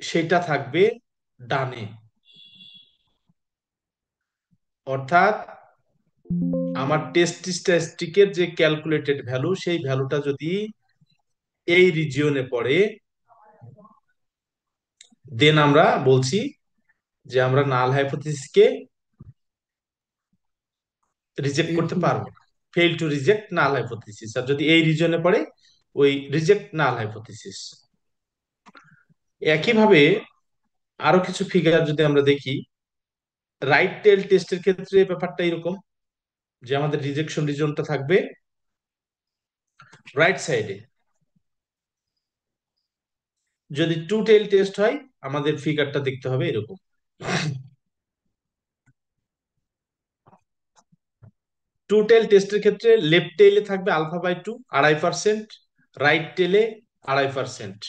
সেটা থাকবে ডানে। অর্থাৎ আমার টেস্ট স্ট্যাটিস্টিকের যে ক্যালকুলেটেড ভ্যালু, সেই ভ্যালুটা যদি এই রিজিয়নে পড়ে, দেন আমরা বলছি যে আমরা নাল হাইপোথিসিসকে রিজেক্ট ফেল করতে টু পারবো না। Fail to reject null hypothesis. আর যদি এই রিজনে পড়ে, ওই রিজেক্ট নাল হাইপোথিসিস। একইভাবে আরো কিছু ফিগার যদি আমরা দেখি, রাইট টেল টেস্টের ক্ষেত্রে ব্যাপারটা এরকম যে আমাদের রিজেকশন রিজনটা থাকবে রাইট সাইডে। যদি টু টেল টেস্ট হয়, আমাদের ফিগারটা দেখতে হবে এরকম। টু টেল টেস্টের ক্ষেত্রে লেফট টেলে থাকবে α/2 2.5%, রাইট টেলে 2.5%।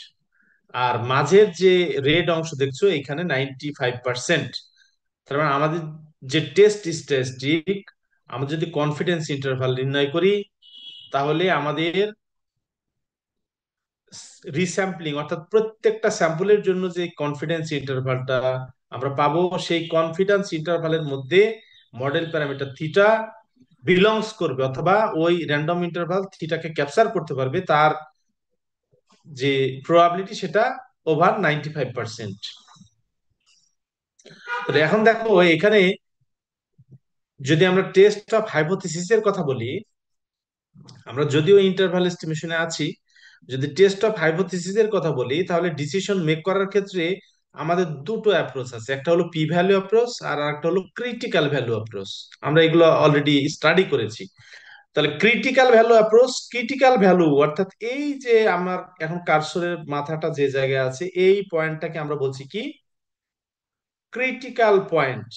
আর মাঝের যে রেড অংশ দেখছো এখানে 95%। তার মানে আমাদের যে টেস্ট স্ট্যাটিস্টিক, আমরা যদি কনফিডেন্স ইন্টারভাল নির্ণয় করি, তাহলে আমাদের রিস্যাম্পলিং অর্থাৎ প্রত্যেকটা স্যাম্পলের জন্য যে কনফিডেন্স ইন্টারভালটা আমরা পাবো, সেই কনফিডেন্স ইন্টারভালের মধ্যে মডেল প্যারামিটার থিটা বিলংস করবে, অথবা ওই র্যান্ডম ইন্টারভাল থিটাকে ক্যাপচার করতে পারবে, তার যে প্রবাবিলিটি সেটা ওভার 95%। তো এখন দেখো এখানে যদি আমরা টেস্ট অফ হাইপোথিসিস এর কথা বলি, আমরা যদিও ইন্টারভাল এস্টিমেশনে আছি, যদি টেস্ট অফ হাইপোথিসিস এর কথা বলি, তাহলে ডিসিশন মেক করার ক্ষেত্রে আমাদের দুটো অ্যাপ্রোচ আছে। একটা হলো পি ভ্যালু অ্যাপ্রোচ, আর একটা হলো ক্রিটিক্যাল ভ্যালু অ্যাপ্রোচ। আমরা এগুলো অলরেডি স্টাডি করেছি। তাহলে critical value approach, critical value অর্থাৎ এই যে আমার এখন কার্সরের মাথাটা যে জায়গায় আছে, এই পয়েন্টটাকে আমরা বলছি কি critical point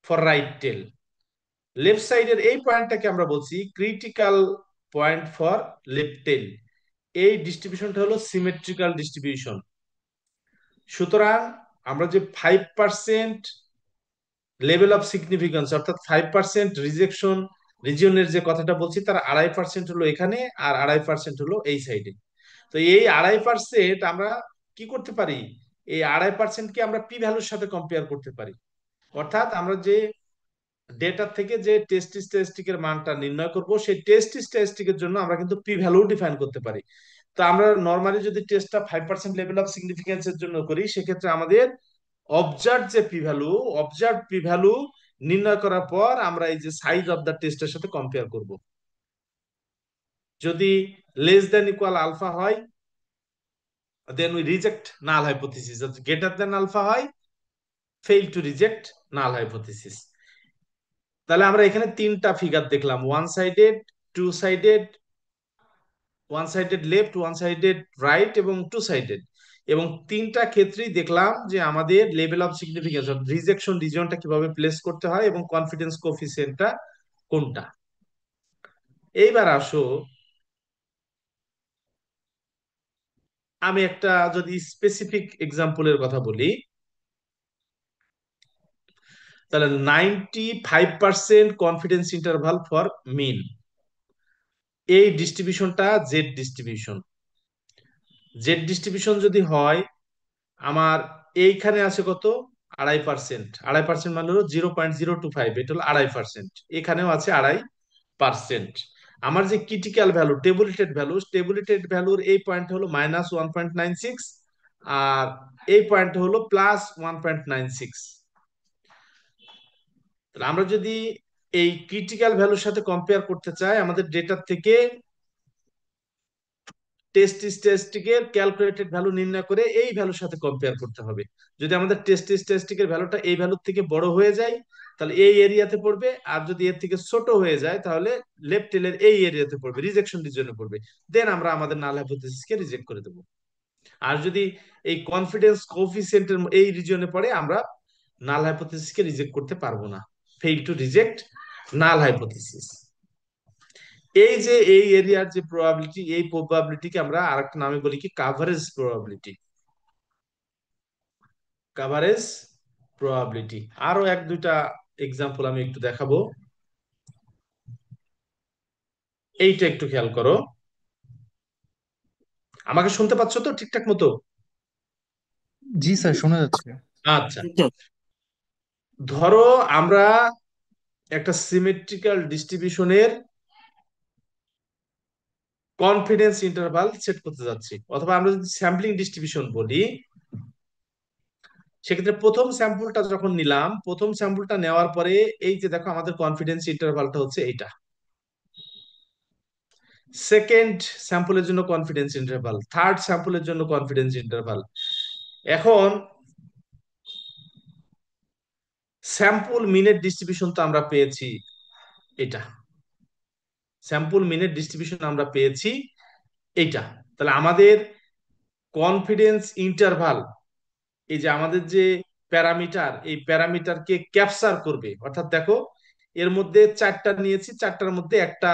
for right tail. Left সাইডের এই পয়েন্টটাকে আমরা বলছি critical point for left tail. এই ডিস্ট্রিবিউশনটা হলো সিমেট্রিক্যাল ডিস্ট্রিবিউশন। সুতরাং আমরা যে 5% লেভেল অফ সিগনিফিকেন্স অর্থাৎ 5% রিজেকশন রিজিয়নের যে কথাটা বলছি, তার 2.5% হলো এখানে, আর 2.5% হলো এই সাইডে। তো এই 2.5% আমরা কি করতে পারি, এই 2.5%কে আমরা পি ভ্যালুর সাথে কম্পেয়ার করতে পারি। অর্থাৎ আমরা যে ডেটা থেকে যে টেস্ট স্ট্যাটিস্টিকের মানটা নির্ণয় করব, সেই টেস্ট স্ট্যাটিস্টিকের জন্য আমরা কিন্তু পি ভ্যালু ডিফাইন করতে পারি। তো আমরা নর্মালি যদি টেস্টটা 5% লেভেল অফ সিগনিফিকেন্স এর জন্য করি, সেক্ষেত্রে আমাদের অবজার্ভ যে P value, observe P value নির্ণয় করার পর আমরা এই যে সাইজ অফ দ্য টেস্টের সাথে কম্পেয়ার করব। যদি লেস দেন ইকুয়াল আলফা হয়, then we reject null hypothesis. Greater than alpha হয়, fail to reject null hypothesis. তাহলে আমরা এখানে তিনটা ফিগার দেখলাম, one sided, two sided, one sided left, one sided right, এবং টু সাইডেড। এবং তিনটা ক্ষেত্রেই দেখলাম যে আমাদের লেভেল অফ সিগনিফিকেন্স রিজেকশন রিজনটা কিভাবে প্লেস করতে হয় এবং কনফিডেন্স কোফিসিয়েন্টটা কোনটা। এইবার আসো, আমি একটা যদি স্পেসিফিক এক্সাম্পলের কথা বলি, তাহলে 95% কনফিডেন্স ইন্টারভাল ফর মিন, এই ডিস্ট্রিবিউশনটা জেড ডিস্ট্রিবিউশন। জেড ডিস্ট্রিবিউশন যদি হয়, আমার এইখানে আছে কত, 2.5%। 2.5% মানে হলো 0.025, এটা হলো 2.5%। এখানেও আছে 2.5%। আমার যে critical value, tabulated value, tabulated ভ্যালুর এই পয়েন্ট হলো -1.96, আর এই পয়েন্ট হলো +1.96। তাহলে আমরা যদি এই ক্রিটিক্যাল ভ্যালুর সাথে কম্পেয়ার করতে চাই, আমাদের ডেটা থেকে টেস্ট স্ট্যাটিস্টিকের ক্যালকুলেটেড ভ্যালু নির্ণয় করে এই ভ্যালুর সাথে কম্পেয়ার করতে হবে। যদি আমাদের টেস্ট স্ট্যাটিস্টিকের ভ্যালুটা এই ভ্যালুর থেকে বড় হয়ে যায়, তাহলে এই এরিয়াতে পড়বে। আর যদি এর থেকে ছোট হয়ে যায়, তাহলে লেফট টেলের এই এরিয়াতে পড়বে, রিজেকশন রিজনে পড়বে। দেন আমরা আমাদের নাল হাইপোথিসিসকে রিজেক্ট করে দেবো। আর যদি এই কনফিডেন্স কোএফিসিয়েন্টের এই রিজনে পড়ে, আমরা নাল হাইপোথিসিসকে রিজেক্ট করতে পারবো না। Fail to reject null hypothesis. এই যে এই এরিয়ার যে প্রবাবিলিটি, এই প্রবাবিলিটিকে আমরা আরেকটা নামে বলি কি কাভারেজ প্রবাবিলিটি। Coverage probability. আরো এক দুইটা এক্সাম্পল আমি একটু দেখাবো, এইটা একটু খেয়াল করো। আমাকে শুনতে পাচ্ছ তো ঠিকঠাক মতো? জি স্যার, শোনা যাচ্ছে। আচ্ছা, ধরো আমরা একটা সিমেট্রিক্যাল ডিস্ট্রিবিউশনের কনফিডেন্স ইন্টারভাল সেট করতে যাচ্ছি, অথবা আমরা যদি স্যাম্পলিং ডিস্ট্রিবিউশন বলি, সেক্ষেত্রে প্রথম স্যাম্পলটা যখন নিলাম, প্রথম স্যাম্পলটা নেওয়ার পরে এই যে দেখো আমাদের কনফিডেন্স ইন্টারভালটা হচ্ছে এইটা। সেকেন্ড স্যাম্পলের জন্য কনফিডেন্স ইন্টারভাল, থার্ড স্যাম্পলের জন্য কনফিডেন্স ইন্টারভাল। এখন স্যাম্পল মিনের ডিস্ট্রিবিউশন তো আমরা পেয়েছি এটা, স্যাম্পল মিনের ডিস্ট্রিবিউশন আমরা পেয়েছি এইটা। তাহলে আমাদের কনফিডেন্স ইন্টারভাল, এই যে আমাদের যে প্যারামিটার, এই প্যারামিটারকে ক্যাপচার করবে, অর্থাৎ দেখো এর মধ্যে চারটা নিয়েছি, চারটার মধ্যে একটা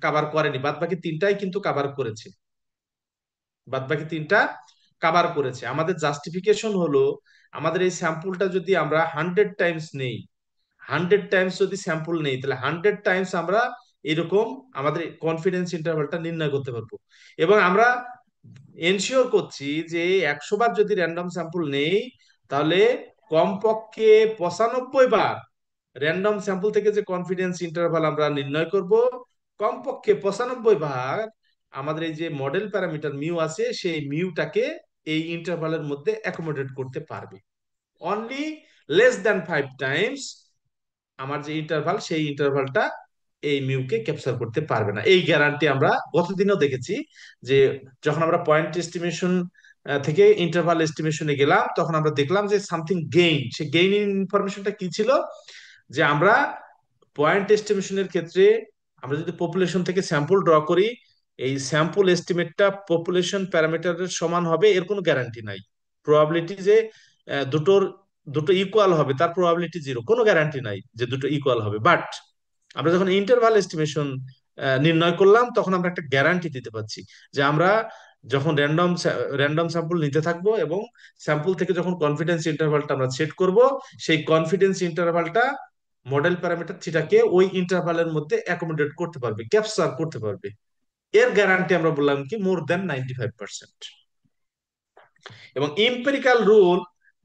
কাভার করেনি, বাদ বাকি তিনটাই কিন্তু কাভার করেছে, বাদ বাকি তিনটা কাভার করেছে। আমাদের জাস্টিফিকেশন হলো, আমাদের এই স্যাম্পলটা যদি আমরা 100 টাইমস নেই, 100 টাইমস যদি স্যাম্পল নেই, তাহলে 100 টাইমস আমরা এরকম আমাদের কনফিডেন্স ইন্টারভালটা নির্ণয় করতে পারবো। এবং আমরা এনশিওর করছি যে 100 বার যদি র্যান্ডম স্যাম্পল নেই, তাহলে কমপক্ষে 95 বার র্যান্ডম স্যাম্পল থেকে যে কনফিডেন্স ইন্টারভাল আমরা নির্ণয় করব, কমপক্ষে 95 বার আমাদের এই যে মডেল প্যারামিটার মিউ আছে, সেই মিউটাকে এই ইন্টারভালের মধ্যে অ্যাকোমোডেট করতে পারবে। অনলি লেস দ্যান 5 টাইমস আমার যে ইন্টারভাল, সেই ইন্টারভালটা এই মিউকে ক্যাপচার করতে পারবে না। এই গ্যারান্টি আমরা গতদিনও দেখেছি, যে যখন আমরা পয়েন্ট এস্টিমেশন থেকে ইন্টারভাল এস্টিমেশনে গেলাম, তখন আমরা দেখলাম যে সামথিং গেইন, সে গেইন ইনফরমেশনটা কি ছিল, যে আমরা পয়েন্ট এস্টিমেশনের ক্ষেত্রে আমরা যদি পপুলেশন থেকে স্যাম্পল ড্র করি, এই স্যাম্পল এস্টিমেটটা পপুলেশন প্যারামিটারের সমান হবে এর কোনো গ্যারান্টি নাই। প্রবাবিলিটি যে দুটোর দুটো ইকুয়াল হবে তার প্রবাবিলিটি জিরো, কোনো গ্যারান্টি নাই যে দুটো ইকুয়াল হবে। বাট আমরা যখন ইন্টারভাল এস্টিমেশন নির্ণয় করলাম, তখন আমরা একটা গ্যারান্টি দিতে পারছি যে আমরা যখন র্যান্ডম স্যাম্পল নিতে থাকবো এবং স্যাম্পল থেকে যখন কনফিডেন্স ইন্টারভালটা আমরা সেট করব, সেই কনফিডেন্স ইন্টারভালটা মডেল প্যারামিটার থিটাকে ওই ইন্টারভালের মধ্যে অ্যাকোমোডেট করতে পারবে, ক্যাপচার করতে পারবে। এর গ্যারান্টি আমরা বললাম কি, মোর দেন 95%। এবং এম্পিরিক্যাল রুল,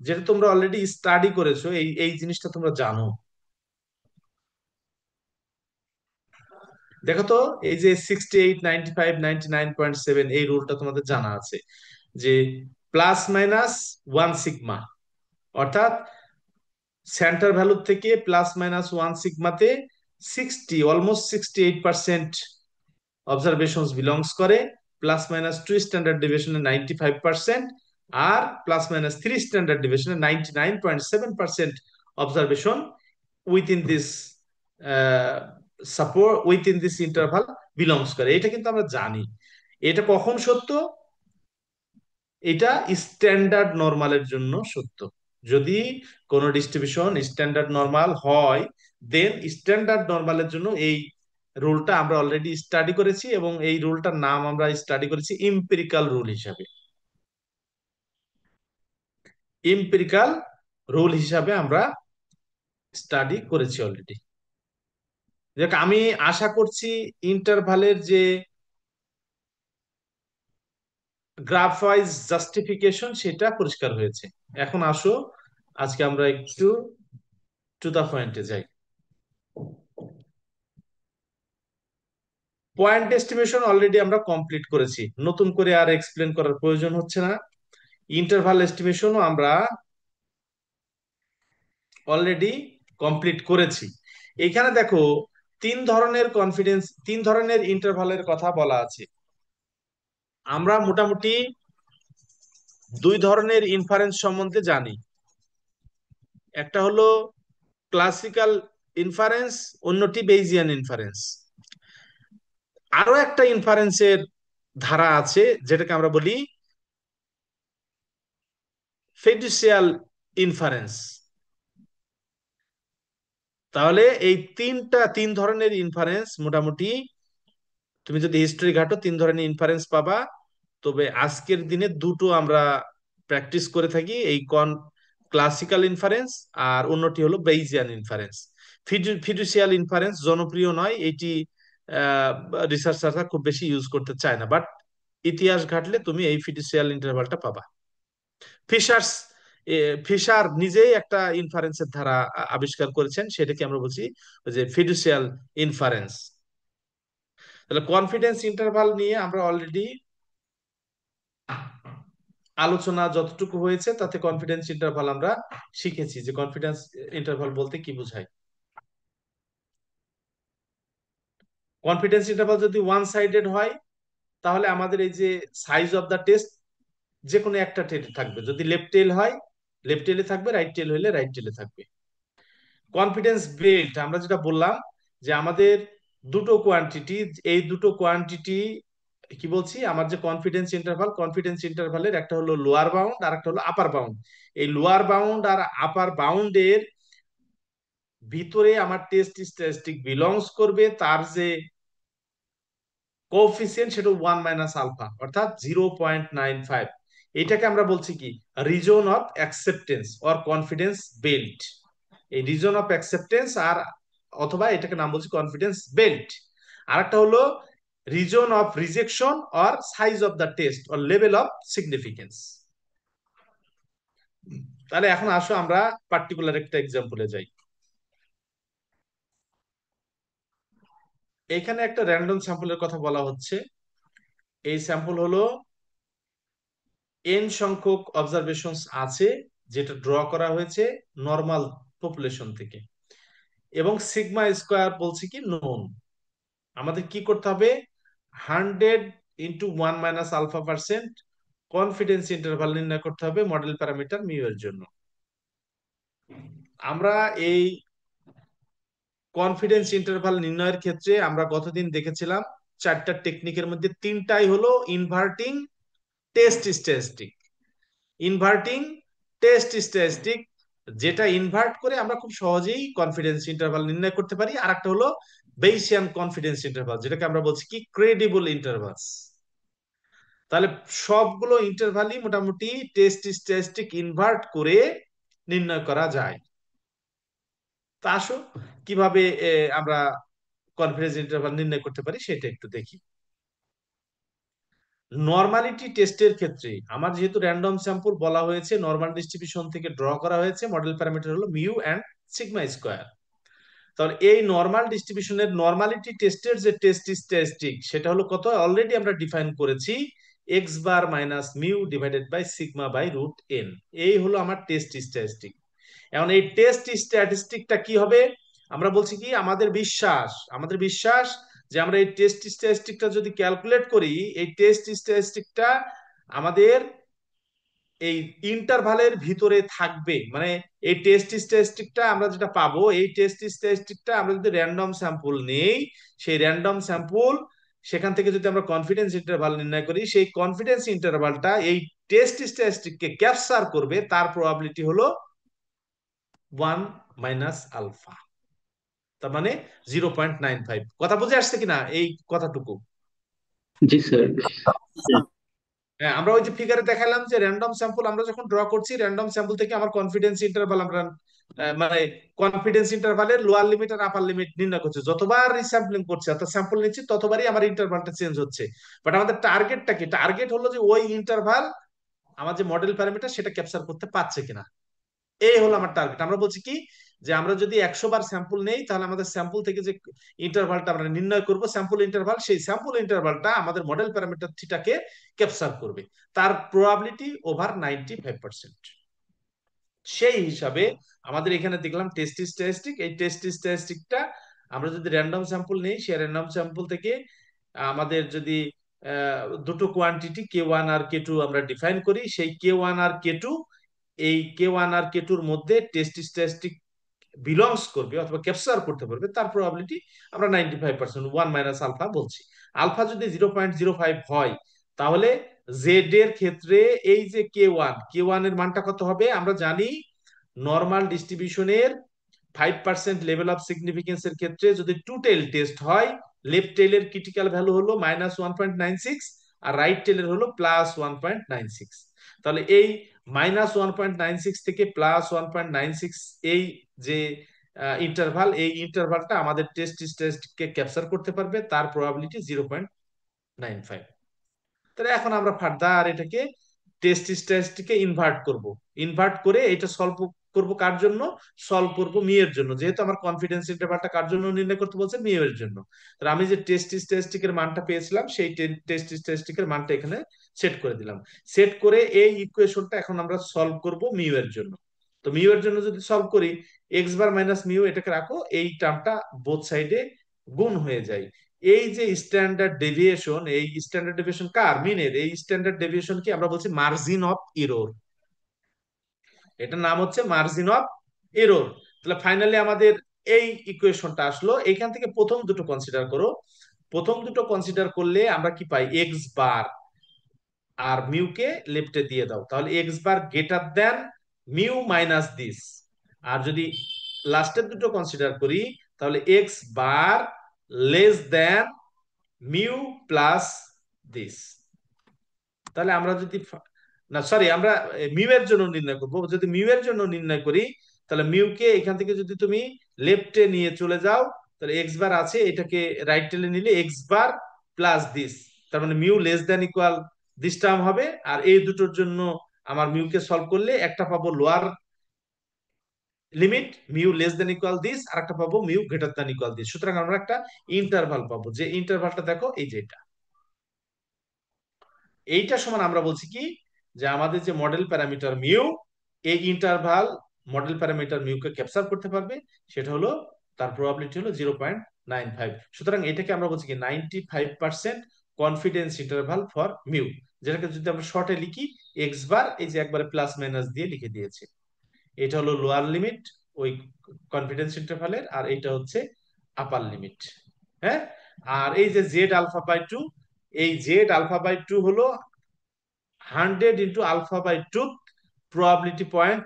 যেটা তোমরা অলরেডি স্টাডি করেছো, এই এই জিনিসটা তোমরা জানো। দেখো তো, এই যে 68, 95, 99.7, এই রুলটা তোমাদের জানা আছে, যে +- 1 সিগমা, অর্থাৎ সেন্টার ভ্যালু থেকে +- 1 সিগমাতে অলমোস্ট 68% অবজারভেশনস বিলংস করে, +- 2 স্ট্যান্ডার্ড ডিভিশনে 95%, আর +- 3 স্ট্যান্ডার্ড ডিভিশনে 99.7% observation within this support, within this interval belongs করে। এটা কিন্তু আমরা জানি। এটা কখন সত্য? এটা স্ট্যান্ডার্ড নরমালের জন্য সত্য। যদি কোন ডিস্ট্রিবিউশন স্ট্যান্ডার্ড নরমাল হয়, দেন স্ট্যান্ডার্ড নরমালের জন্য এই রুলটা আমরা অলরেডি স্টাডি করেছি, এবং এই রুলটার নাম আমরা স্টাডি করেছি এম্পিরিক্যাল রুল হিসাবে। এম্পিরিক্যাল রুল হিসাবে আমরা স্টাডি করেছি অলরেডি। দেখ, আমি আশা করছি ইন্টারভালের যে গ্রাফ ওয়াইজ জাস্টিফিকেশন সেটা পরিষ্কার হয়েছে। এখন আসো, আজকে আমরা একটু টু দা পয়েন্টে যাই। পয়েন্ট এস্টিমেশন অলরেডি আমরা কমপ্লিট করেছি, নতুন করে আর এক্সপ্লেন করার প্রয়োজন হচ্ছে না। ইন্টারভাল এস্টিমেশনও আমরা অলরেডি কমপ্লিট করেছি। এখানে দেখো, তিন ধরনের ইন্টারভালের কথা বলা আছে। আমরা মোটামুটি দুই ধরনের ইনফারেন্স সম্বন্ধে জানি। একটা হলো ক্লাসিক্যাল ইনফারেন্স, অন্যটি বেইজিয়ান ইনফারেন্স। আরো একটা ইনফারেন্সের ধারা আছে, যেটাকে আমরা বলি ফিডুসিয়াল ইনফারেন্স। তাহলে এই তিন ধরনের ইনফারেন্স মোটামুটি, তুমি যদি হিস্ট্রি ঘাটো, তিন ধরনের ইনফারেন্স পাবা। তবে আজকের দিনে দুটো আমরা প্র্যাকটিস করে থাকি, এই ক্লাসিক্যাল ইনফারেন্স, আর অন্যটি হলো বেইজিয়ান ইনফারেন্স। ফিডুসিয়াল ইনফারেন্স জনপ্রিয় নয়, এটি রিসার্চাররা খুব বেশি ইউজ করতে চায় না, বাট ইতিহাস ঘাটলে তুমি এই ফিডুসিয়াল ইন্টারভালটা পাবা। ফিশার্স ফিশার নিজেই একটা ইনফারেন্সের ধারা আবিষ্কার করেছেন, সেটাকে আমরা বলছি ওই যে ফিডুসিয়াল ইনফারেন্স। তাহলে কনফিডেন্স ইন্টারভাল নিয়ে আমরা অলরেডি আলোচনা যতটুকু হয়েছে তাতে কনফিডেন্স ইন্টারভাল আমরা শিখেছি যে কনফিডেন্স ইন্টারভাল বলতে কি বোঝায়। কনফিডেন্স ইন্টারভাল যদি ওয়ান সাইডেড হয় তাহলে আমাদের এই যে সাইজ অফ দা টেস্ট যে কোনো একটা টেল থাকবে, যদি লেফট টেল হয় লেফট টেলে থাকবে, রাইট টেল হলে রাইট টেলে থাকবে। কনফিডেন্স বেল্ট আমরা যেটা বললাম যে আমাদের দুটো কোয়ান্টিটি, এই দুটো কোয়ান্টিটি কি বলছি, আমার যে কনফিডেন্স ইন্টারভালের একটা হলো লোয়ার বাউন্ড আর একটা হলো আপার বাউন্ড। এই লোয়ার বাউন্ড আর আপার বাউন্ডের ভিতরে আমার টেস্ট স্ট্যাটিস্টিক বিলংস করবে, তার যে কোএফিসিয়েন্ট সেটা 1 - আলফা অর্থাৎ 0.95। এটাকে আমরা বলছি কি reason of acceptance or confidence belt. এই রিজন অফ অ্যাকসেপ্টেন্স আর অথবা এটাকে নাম বলছি কনফিডেন্স বেল্ট। আর একটা হলো reason of rejection or size of the test or level of significance. তাহলে এখন আসো আমরা পার্টিকুলার একটা এক্সাম্পলে যাই। এখানে একটা র্যান্ডম স্যাম্পলের কথা বলা হচ্ছে। এই স্যাম্পল হলো এন সংখ্যক অবজারভেশনস আছে, যেটা ড্র করা হয়েছে নর্মাল পপুলেশন থেকে, এবং সিগমা স্কোয়ার বলছে কি নোন। আমাদের কি করতে হবে, 100 × 1 - আলফা% কনফিডেন্স ইন্টারভাল নির্ণয় করতে হবে মডেল প্যারামিটার মিউ এর জন্য। আমরা এই কনফিডেন্স ইন্টারভাল নির্ণয়ের ক্ষেত্রে আমরা গতদিন দেখেছিলাম চারটা টেকনিকের মধ্যে তিনটাই হলো inverting test statistic. Inverting test statistic যেটা ইনভার্ট করে আমরা খুব সহজেই কনফিডেন্স ইন্টারভাল নির্ণয় করতে পারি। আর একটা হলো বেইসিয়ান কনফিডেন্স ইন্টারভাল, যেটাকে আমরা বলছি কি ক্রেডিবল ইন্টারভালস। তাহলে সবগুলো ইন্টারভালই মোটামুটি টেস্ট স্ট্যাটিস্টিক ইনভার্ট করে নির্ণয় করা যায়। তা আসো কিভাবে আমরা কনফিডেন্স ইন্টারভাল নির্ণয় করতে পারি সেটা একটু দেখি। নর্মালিটি টেস্টের ক্ষেত্রে আমার যেহেতু র্যান্ডম স্যাম্পল বলা হয়েছে, নর্মাল ডিস্ট্রিবিউশন থেকে ড্র করা হয়েছে, মডেল প্যারামিটার হলো মিউ অ্যান্ড সিগমা স্কোয়ার। তাহলে এই নর্মাল ডিস্ট্রিবিউশনের নর্মালিটি টেস্টের যে টেস্ট স্ট্যাটিস্টিক সেটা হলো কত, অলরেডি আমরা ডিফাইন করেছি, X bar minus mu divided by sigma by root n. এই হলো আমার টেস্ট স্ট্যাটিস্টিক। এখন এই টেস্ট স্ট্যাটিস্টিকটা কি হবে, আমরা বলছি কি আমাদের বিশ্বাস যে আমরা এই টেস্ট স্ট্যাটিস্টিকটা যদি ক্যালকুলেট করি, এই টেস্ট স্ট্যাটিস্টিকটা আমাদের এই ইন্টারভালের ভিতরে থাকবে। মানে এই টেস্ট স্ট্যাটিস্টিকটা আমরা যেটা পাবো, এই টেস্ট স্ট্যাটিস্টিকটা আমরা যদি র্যান্ডম স্যাম্পল নেই, সেই র্যান্ডম স্যাম্পল সেখান থেকে যদি আমরা কনফিডেন্স ইন্টারভাল নির্ণয় করি, সেই কনফিডেন্স ইন্টারভালটা এই টেস্ট স্ট্যাটিস্টিককে ক্যাপচার করবে, তার প্রবাবিলিটি হলো 1 - আলফা। তার মানে 0.95। কথা বুঝে আসছে কিনা এই কথাটুকু? জি স্যার। হ্যাঁ, আমরা ওই যে ফিগারে দেখালাম যে র্যান্ডম স্যাম্পল আমরা যখন ড্র করছি, র্যান্ডম স্যাম্পল থেকে আমার কনফিডেন্স ইন্টারভাল আমরা মানে কনফিডেন্স ইন্টারভালের লোয়ার লিমিট আর আপার লিমিট নির্ণয় করছি। যতবার রিস্যাম্পলিং করছে অর্থাৎ স্যাম্পল নিচ্ছি ততবারই আমার ইন্টারভালটা চেঞ্জ হচ্ছে। বাট আমাদের টার্গেটটা কি, টার্গেট হলো যে ওই ইন্টারভাল আমার যে মডেল প্যারামিটার সেটা ক্যাপচার করতে পারছে কিনা, এই হলো আমার টার্গেট। আমরা বলছি কি যে আমরা যদি 100 বার স্যাম্পল নেই তাহলে আমাদের স্যাম্পল থেকে যে ইন্টারভালটা আমরা নির্ণয় করব স্যাম্পল ইন্টারভাল, সেই স্যাম্পল ইন্টারভালটা আমাদের মডেল প্যারামিটার থিটাকে ক্যাপচার করবে, তার প্রবাবিলিটি ওভার 95%। সেই হিসাবে আমাদের এখানে দেখলাম টেস্ট স্ট্যাটিস্টিক, এই টেস্ট স্ট্যাটিস্টিকটা আমরা যদি র্যান্ডম স্যাম্পল নেই, সেই র্যান্ডম স্যাম্পল থেকে আমাদের যদি দুটো কোয়ান্টিটি K1 আর K2 আমরা ডিফাইন করি, সেই K1 আর K2, এই K1 আর K2 এর মধ্যে টেস্ট স্ট্যাটিস্টিক বিলংস করবে অথবা ক্যাপচার করতে পারবে, তার প্রবাবিলিটি আমরা 95%, 1 - আলফা বলছি। আলফা যদি 0.05 হয় তাহলে জেড এর ক্ষেত্রে এই যে কে ওয়ান এর মানটা কত হবে, আমরা জানি নর্মাল ডিস্ট্রিবিউশনের 5% লেভেল অফ সিগনিফিকেন্স এর ক্ষেত্রে যদি টু টেল টেস্ট হয়, লেফট টেলের ক্রিটিক্যাল ভ্যালু হলো -1.96 আর রাইট টেলের হলো +1.96। তাহলে এই -1.96 থেকে +1.96 এই যে ইন্টারভাল, এই ইন্টারভালটা আমাদের টেস্টকে ক্যাপচার করতে পারবে, তার প্রবাবিলিটি 0.95। তাহলে এখন আমরা ফার্দার এটাকে টেস্ট স্ট্যাটিস্টিককে ইনভার্ট করব, ইনভার্ট করে এটা সলভ করব কার জন্য, সলভ করব মিউ এর জন্য, যেহেতু আমার কনফিডেন্স ইন্টারভালটা কার জন্য নির্ণয় করতে বলছে, মিউ এর জন্য। তাহলে আমি যে টেস্ট স্ট্যাটিস্টিকের মানটা পেয়েছিলাম সেই টেস্ট স্ট্যাটিস্টিকের মানটা এখানে সেট করে দিলাম। সেট করে এই ইকুয়েশনটা এখন আমরা সলভ করব মিউ এর জন্য। তো মিউ এর জন্য যদি সলভ করি, এক্স বার মাইনাস মিউ এটাকে রাখো, এই টার্মটা বোথ সাইডে গুণ হয়ে যায়। এই যে স্ট্যান্ডার্ড ডেভিয়েশন, এই স্ট্যান্ডার্ড ডেভিয়েশন কার, মিনের, এই স্ট্যান্ডার্ড ডেভিয়েশন কি আমরা বলছি মার্জিন অফ এরর। এটার নাম হচ্ছে মার্জিন অফ এরর। তাহলে ফাইনালি আমাদের এই ইকুয়েশনটা আসলো। এখান থেকে প্রথম দুটো কনসিডার করো। প্রথম দুটো কনসিডার করলে আমরা কি পাই, এক্স বার আর মিউকে লেফটে দিয়ে দাও, তাহলে X bar greater than mu minus this. আর যদি লাস্টের দুটো কনসিডার করি, তাহলে X bar less than mu plus this. তাহলে আমরা যদি না সরি, আমরা মিউ এর জন্য নির্ণয় করবো। যদি মিউ এর জন্য নির্ণয় করি, তাহলে মিউকে এখান থেকে যদি তুমি লেফটে নিয়ে চলে যাও, তাহলে এক্স বার আছে, এটাকে রাইট টেলে নিলে এক্স বার প্লাস দিস, তার মানে mu less than equal this term হবে। আর এই দুটোর জন্য আমার মিউকে সলভ করলে একটা পাবো lower limit mu less than equal this, আর একটা পাবো mu greater than equal this. সুতরাং আমরা একটা ইন্টারভাল পাবো, যে ইন্টারভালটা দেখো এই যে এটা। এইটা সমান আমরা বলছি কি, যে আমাদের যে মডেল প্যারামিটার মিউ, এই ইন্টারভাল মডেল প্যারামিটার মিউকে ক্যাপচার করতে পারবে, সেটা হলো তার প্রবাবিলিটি হলো 0.95। সুতরাং এটাকে আমরা বলছি কি 95% কনফিডেন্স ইন্টারভাল ফর মিউ, যেটাকে যদি আমরা শর্টে লিখি এক্স বার, এই যে একবারে প্লাস মাইনাস দিয়ে লিখে দিয়েছে। এটা হলো লোয়ার লিমিট ওই কনফিডেন্স ইন্টারভালের, আর এইটা হচ্ছে আপার লিমিট। হ্যাঁ, আর এই যে জেড আলফা বাই টু, এই জেড আলফা বাই টু হলো 100 × α/2 probability point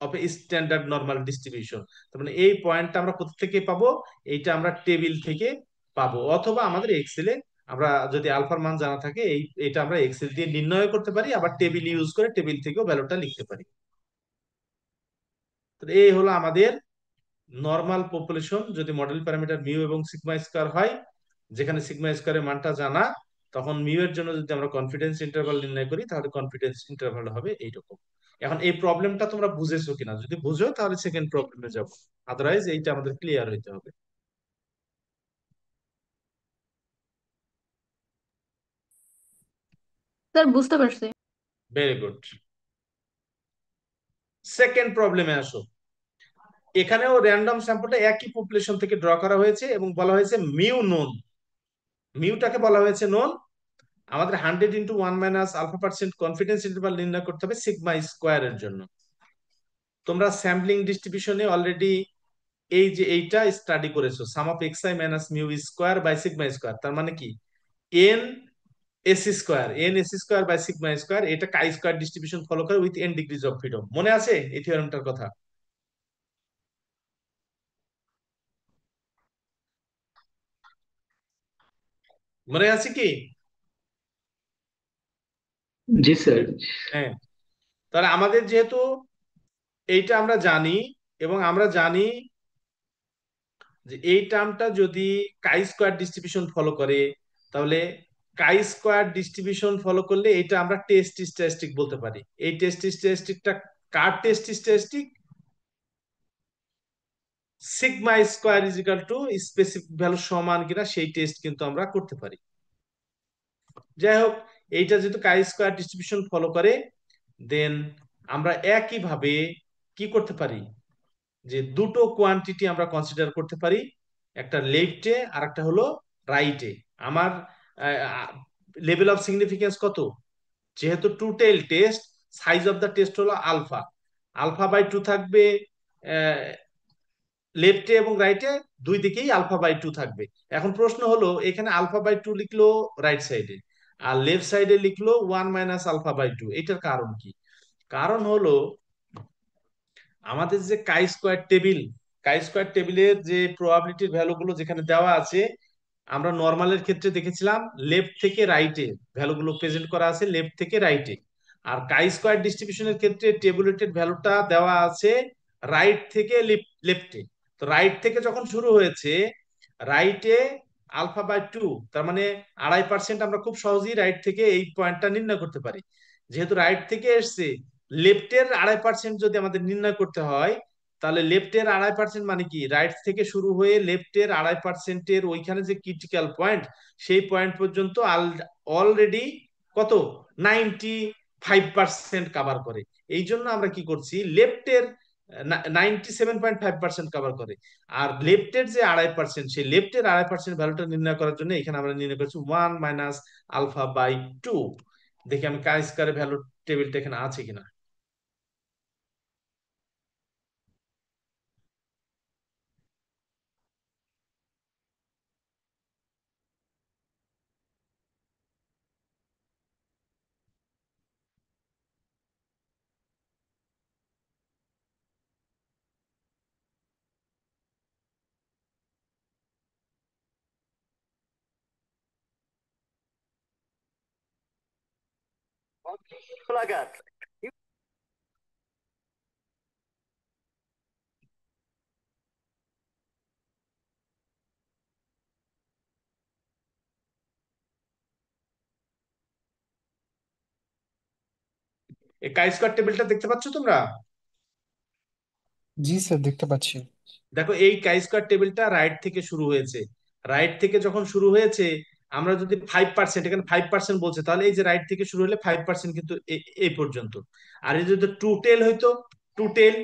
of a standard normal distribution. তার মানে এই পয়েন্টটা আমরা কোথা থেকে পাবো, এইটা আমরা টেবিল থেকে পাবো, অথবা আমাদের এক্সেলে আমরা যদি আলফার মান জানা থাকে, এটা আমরা এক্সেল দিয়ে নির্ণয় করতে পারি, আবার টেবিল ইউজ করে টেবিল থেকেও ভ্যালুটা লিখতে পারি। তো এই হলো আমাদের নর্মাল পপুলেশন যদি মডেল প্যারামিটার মিউ এবং সিগমা স্কয়ার হয়, যেখানে সিগমা স্কয়ারের মানটা জানা, তখন মিউ এর জন্য যদি আমরা কনফিডেন্স ইন্টারভাল নির্ণয় করি, তাহলে কনফিডেন্স ইন্টারভাল হবে এইরকম। এখন এই প্রবলেমটা তোমরা বুঝেছো কিনা, যদি বুঝো তাহলে সেকেন্ড প্রবলেমে যাব, আদারওয়াইজ এইটা আমাদের ক্লিয়ার হইতে হবে। স্যার বুঝতে পারছি। Very good. সেকেন্ড প্রবলেমে আসো। এখানেও র্যান্ডম স্যাম্পলটা একই পপুলেশন থেকে ড্র করা হয়েছে এবং বলা হয়েছে মিউ নোন। মিউটাকে বলা হয়েছে নোন। আমাদের 100 × 1 - কনফিডেন্স ইন্টারভাল নির্ণয় করতে হবে সিগমা স্কোয়ারের জন্য। তোমরা স্যাম্পলিং ডিস্ট্রিবিউশনে অলরেডি এই যে এইটা স্টাডি করেছো, sum of X I minus mu square by sigma square, তার মানে কি N S square, N S square by sigma square, এটা কাই স্কোয়ার ডিস্ট্রিবিউশন ফলো করে with N degrees of freedom. মনে আছে এই থিওরেমটার কথা? মনে আছে কি? जी सर। হ্যাঁ। তাহলে আমাদের যেহেতু এইটা আমরা জানি, এবং আমরা জানি যে এই টার্মটা যদি কাই স্কোয়ার ডিস্ট্রিবিউশন ফলো করে, তাহলে কাই স্কোয়ার ডিস্ট্রিবিউশন ফলো করলে এটা আমরা টেস্ট স্ট্যাটিস্টিক বলতে পারি। এই টেস্ট স্ট্যাটিস্টিকটা কার test statistic? Sigma square is equal to specific value সমান কিনা সেই টেস্ট কিন্তু আমরা করতে পারি। যাই হোক, এইটা যেহেতু কাই স্কোয়ার ডিস্ট্রিবিউশন ফলো করে, দেন আমরা একইভাবে কি করতে পারি, যে দুটো কোয়ান্টিটি আমরা কনসিডার করতে পারি, একটা লেফটে আর একটা হলো রাইটে। আমার লেভেল অফ সিগনিফিকেন্স কত, যেহেতু two tail test, size of the test হলো আলফা, আলফা বাই টু থাকবে লেফটে এবং রাইটে, দুই দিকেই আলফা বাই টু থাকবে। এখন প্রশ্ন হলো এখানে আলফা বাই টু লিখলো রাইট সাইডে, আর লেফট সাইডে লিখলো 1 - α/2, এটার কারণ কি? কারণ হলো আমাদের যে কাই স্কোয়ার টেবিল, কাই স্কোয়ার টেবিলের যে প্রবাবিলিটির ভ্যালুগুলো যেখানে দেওয়া আছে, আমরা নর্মালের ক্ষেত্রে দেখেছিলাম লেফট থেকে রাইটে ভ্যালুগুলো প্রেজেন্ট করা আছে, লেফট থেকে রাইটে। আর কাই স্কোয়ার ডিস্ট্রিবিউশনের ক্ষেত্রে টেবুলেটেড ভ্যালুটা দেওয়া আছে রাইট থেকে লেফটে। তো রাইট থেকে যখন শুরু হয়েছে, রাইটে আলফা বাই টু, তার মানে 2.5% আমরা খুব সহজেই রাইট থেকে এই পয়েন্টটা নির্ণয় করতে পারি, যেহেতু রাইট থেকে এসছে, লেফটের 2.5% যদি আমাদের নির্ণয় করতে হয়, তাহলে লেফটের 2.5% মানে কি, রাইট থেকে শুরু হয়ে লেফটের 2.5%-এর ওইখানে যে ক্রিটিক্যাল পয়েন্ট, সেই পয়েন্ট পর্যন্ত অলরেডি কত, 95% কাভার করে। এই জন্য আমরা কি করছি, লেফটের 97.5% কাভার করে। আর লেফটের যে 2.5%, সেই লেফটের 2.5% ভ্যালুটা নির্ণয় করার জন্য এখানে আমরা নির্ণয় করছি 1 - আলফা/2। দেখি আমি কার স্কয়ারের ভ্যালু টেবিলটা এখানে আছে কিনা। এই কাই স্কয়ার টেবিলটা দেখতে পাচ্ছ তোমরা? জি স্যার, দেখতে পাচ্ছি। দেখো, এই কাই স্কয়ার টেবিলটা রাইট থেকে শুরু হয়েছে। রাইট থেকে যখন শুরু হয়েছে, আমরা যদি 5%, এখানে 5% বলছে, তাহলে এই যে রাইট থেকে শুরু হলে 5% কিন্তু এই পর্যন্ত। আর এই যদি টু টেল হইতো, টু টেল,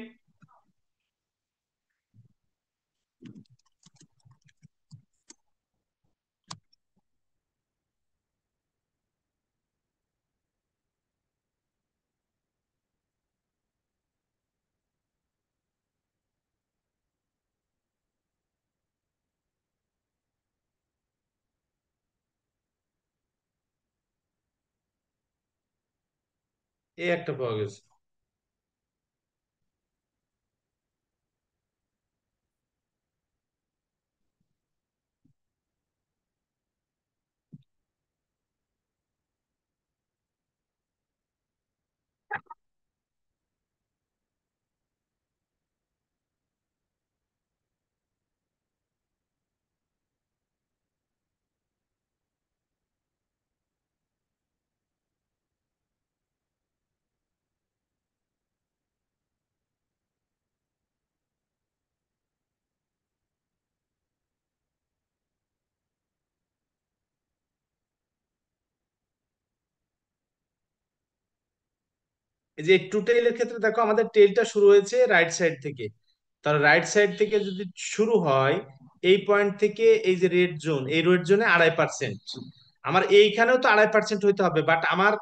এই একটা পাওয়া গেছে। এই যে টু টেইলের ক্ষেত্রে দেখো, আমাদের টেইলটা শুরু হয়েছে রাইট সাইড থেকে। তাহলে রাইট সাইড থেকে যদি শুরু হয়, এই পয়েন্ট থেকে এই যে রেড জোন, এই রেড জোনে 2.5%, আমার এইখানেও তো 2.5% হইতে হবে, বাট আমার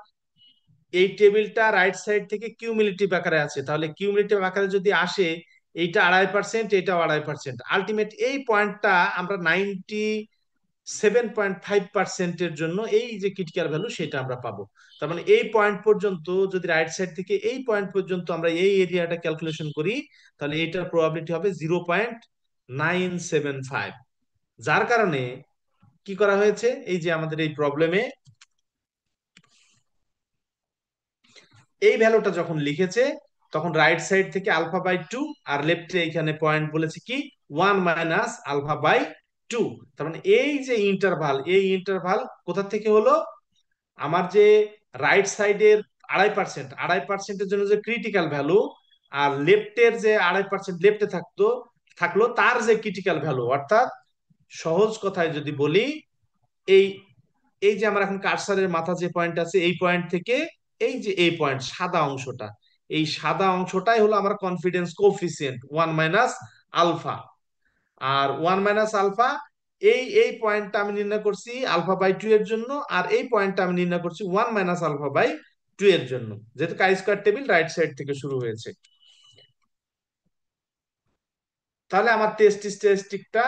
এই টেবিলটা রাইট সাইড থেকে কিউমুলেটিভ আকারে আছে। তাহলে কিউমুলেটিভ আকারে যদি আসে, এইটা 2.5%, এটাও 2.5%, আলটিমেট এই পয়েন্টটা আমরা 97.5%-এর জন্য এই যে ক্রিটিক্যাল ভ্যালু, সেটা আমরা পাবো। তার মানে এই পয়েন্ট পর্যন্ত, যদি রাইট সাইড থেকে এই পয়েন্ট পর্যন্ত আমরা এই এরিয়াটা ক্যালকুলেশন করি, তাহলে এইটার প্রবাবিলিটি হবে 0.975। যার কারণে কি করা হয়েছে, এই যে আমাদের এই প্রবলেমে এই ভ্যালুটা যখন লিখেছে, তখন রাইট সাইড থেকে আলফা/2, আর লেফটে এখানে পয়েন্ট বলেছে কি 1 - আলফা/2। তার মানে এই যে ইন্টারভাল, এই ইন্টারভাল কোথা থেকে হলো, আমার যে রাইট সাইডের 2.5%, জন্য যে ক্রিটিক্যাল ভ্যালু, আর লেফটের যে 2.5% লেফটে থাকলো তার যে ক্রিটিক্যাল ভ্যালু, অর্থাৎ সহজ কথায় যদি বলি, এই এই যে আমার এখন কার্সারের মাথা যে পয়েন্ট আছে, এই পয়েন্ট থেকে এই যে এই পয়েন্ট সাদা অংশটা, এই সাদা অংশটাই হলো আমার কনফিডেন্স কোফিসিয়েন্ট 1 - আলফা। আর 1 - আলফা, এই পয়েন্টটা আমি নির্ণয় করছি আলফা/2 এর জন্য, আর এই পয়েন্টটা আমি নির্ণয় করছি 1 - আলফা/2 এর জন্য, যেহেতু কাই স্কয়ার টেবিল রাইট সাইড থেকে শুরু হয়েছে। তাহলে আমার টেস্ট স্ট্যাটিস্টিকটা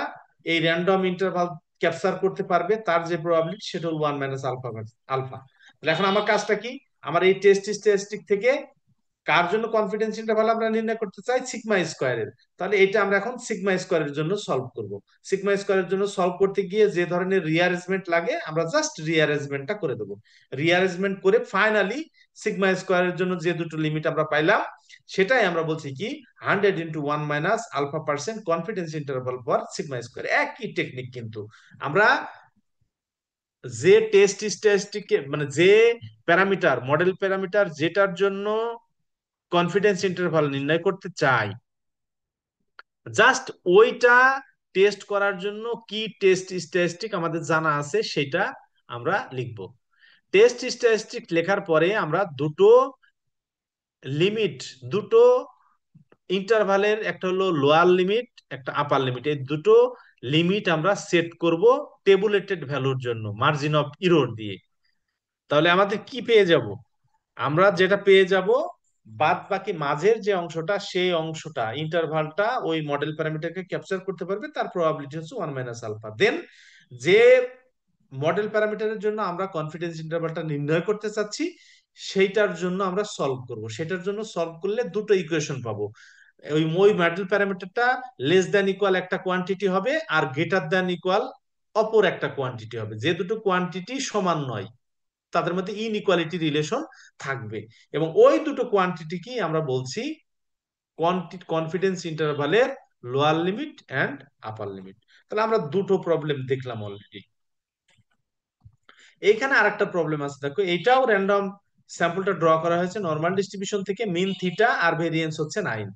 এই র্যান্ডম ইন্টারভাল ক্যাপচার করতে পারবে, তার যে প্রবাবিলিটি সেটা হল 1 - আলফা। তাহলে এখন আমার কাজটা কি, আমার এই টেস্ট স্ট্যাটিস্টিক থেকে কার জন্য কনফিডেন্স ইন্টারভাল আমরা নির্ণয় করতে চাই, সিগমা স্কোয়ারের। তাহলে এটা আমরা এখন সিগমা স্কোয়ারের জন্য সলভ করব। সিগমা স্কোয়ারের জন্য সলভ করতে গিয়ে যে ধরনের রিঅ্যারেঞ্জমেন্ট লাগে, আমরা জাস্ট রিঅ্যারেঞ্জমেন্টটা করে দেবো। রিঅ্যারেঞ্জমেন্ট করে ফাইনালি সিগমা স্কোয়ারের জন্য যে দুটো লিমিট আমরা পাইলাম, সেটাই আমরা বলছি কি 100 × 1 - alpha% confidence interval for sigma square. একই টেকনিক কিন্তু আমরা যে টেস্ট স্ট্যাটিস্টিক মানে যে প্যারামিটার, মডেল প্যারামিটার যেটার জন্য কনফিডেন্স ইন্টারভাল নির্ণয় করতে চাই, জাস্ট ওইটা টেস্ট করার জন্য কি টেস্ট স্ট্যাটিস্টিক আমাদের জানা আছে সেটা আমরা লিখব। টেস্ট স্ট্যাটিস্টিক লেখার পরে আমরা দুটো লিমিট, দুটো ইন্টারভালের, একটা হলো লোয়ার লিমিট, একটা আপার লিমিট, এই দুটো লিমিট আমরা সেট করব টেবুলেটেড ভ্যালুর জন্য মার্জিন অফ ইরর দিয়ে। তাহলে আমাদের কি পেয়ে যাব? আমরা যেটা পেয়ে যাব, বাদ বাকি মাঝের যে অংশটা, সেই অংশটা ইন্টারভালটা ওই মডেল প্যারামিটারকে ক্যাপচার করতে পারবে, তার প্রবাবিলিটি হচ্ছে 1 - আলফা। দেন যে মডেল প্যারামিটারের জন্য আমরা কনফিডেন্স ইন্টারভালটা নির্ণয় করতে চাচ্ছি, সেইটার জন্য আমরা সলভ করব। সেটার জন্য সলভ করলে দুটো ইকুয়েশন পাবো। ওই মডেল প্যারামিটারটা লেস দ্যান ইকুয়াল একটা কোয়ান্টিটি হবে, আর গ্রেটার দ্যান ইকুয়াল অপর একটা কোয়ান্টিটি হবে। যে দুটো কোয়ান্টিটি সমান নয়, তাদের মধ্যে ইনইকুয়ালিটি রিলেশন থাকবে, এবং ওই দুটো কোয়ান্টিটিকেই আমরা বলছি কনফিডেন্স ইন্টারভালের lower limit and upper limit. তাহলে আমরা দুটো প্রবলেম দেখলাম অলরেডি। এইখানে আরেকটা প্রবলেম আছে, দেখো এটাও র্যান্ডম স্যাম্পলটা ড্র করা হয়েছে নর্মাল ডিস্ট্রিবিউশন থেকে, মিন থিটা আর ভেরিয়েন্স হচ্ছে 9।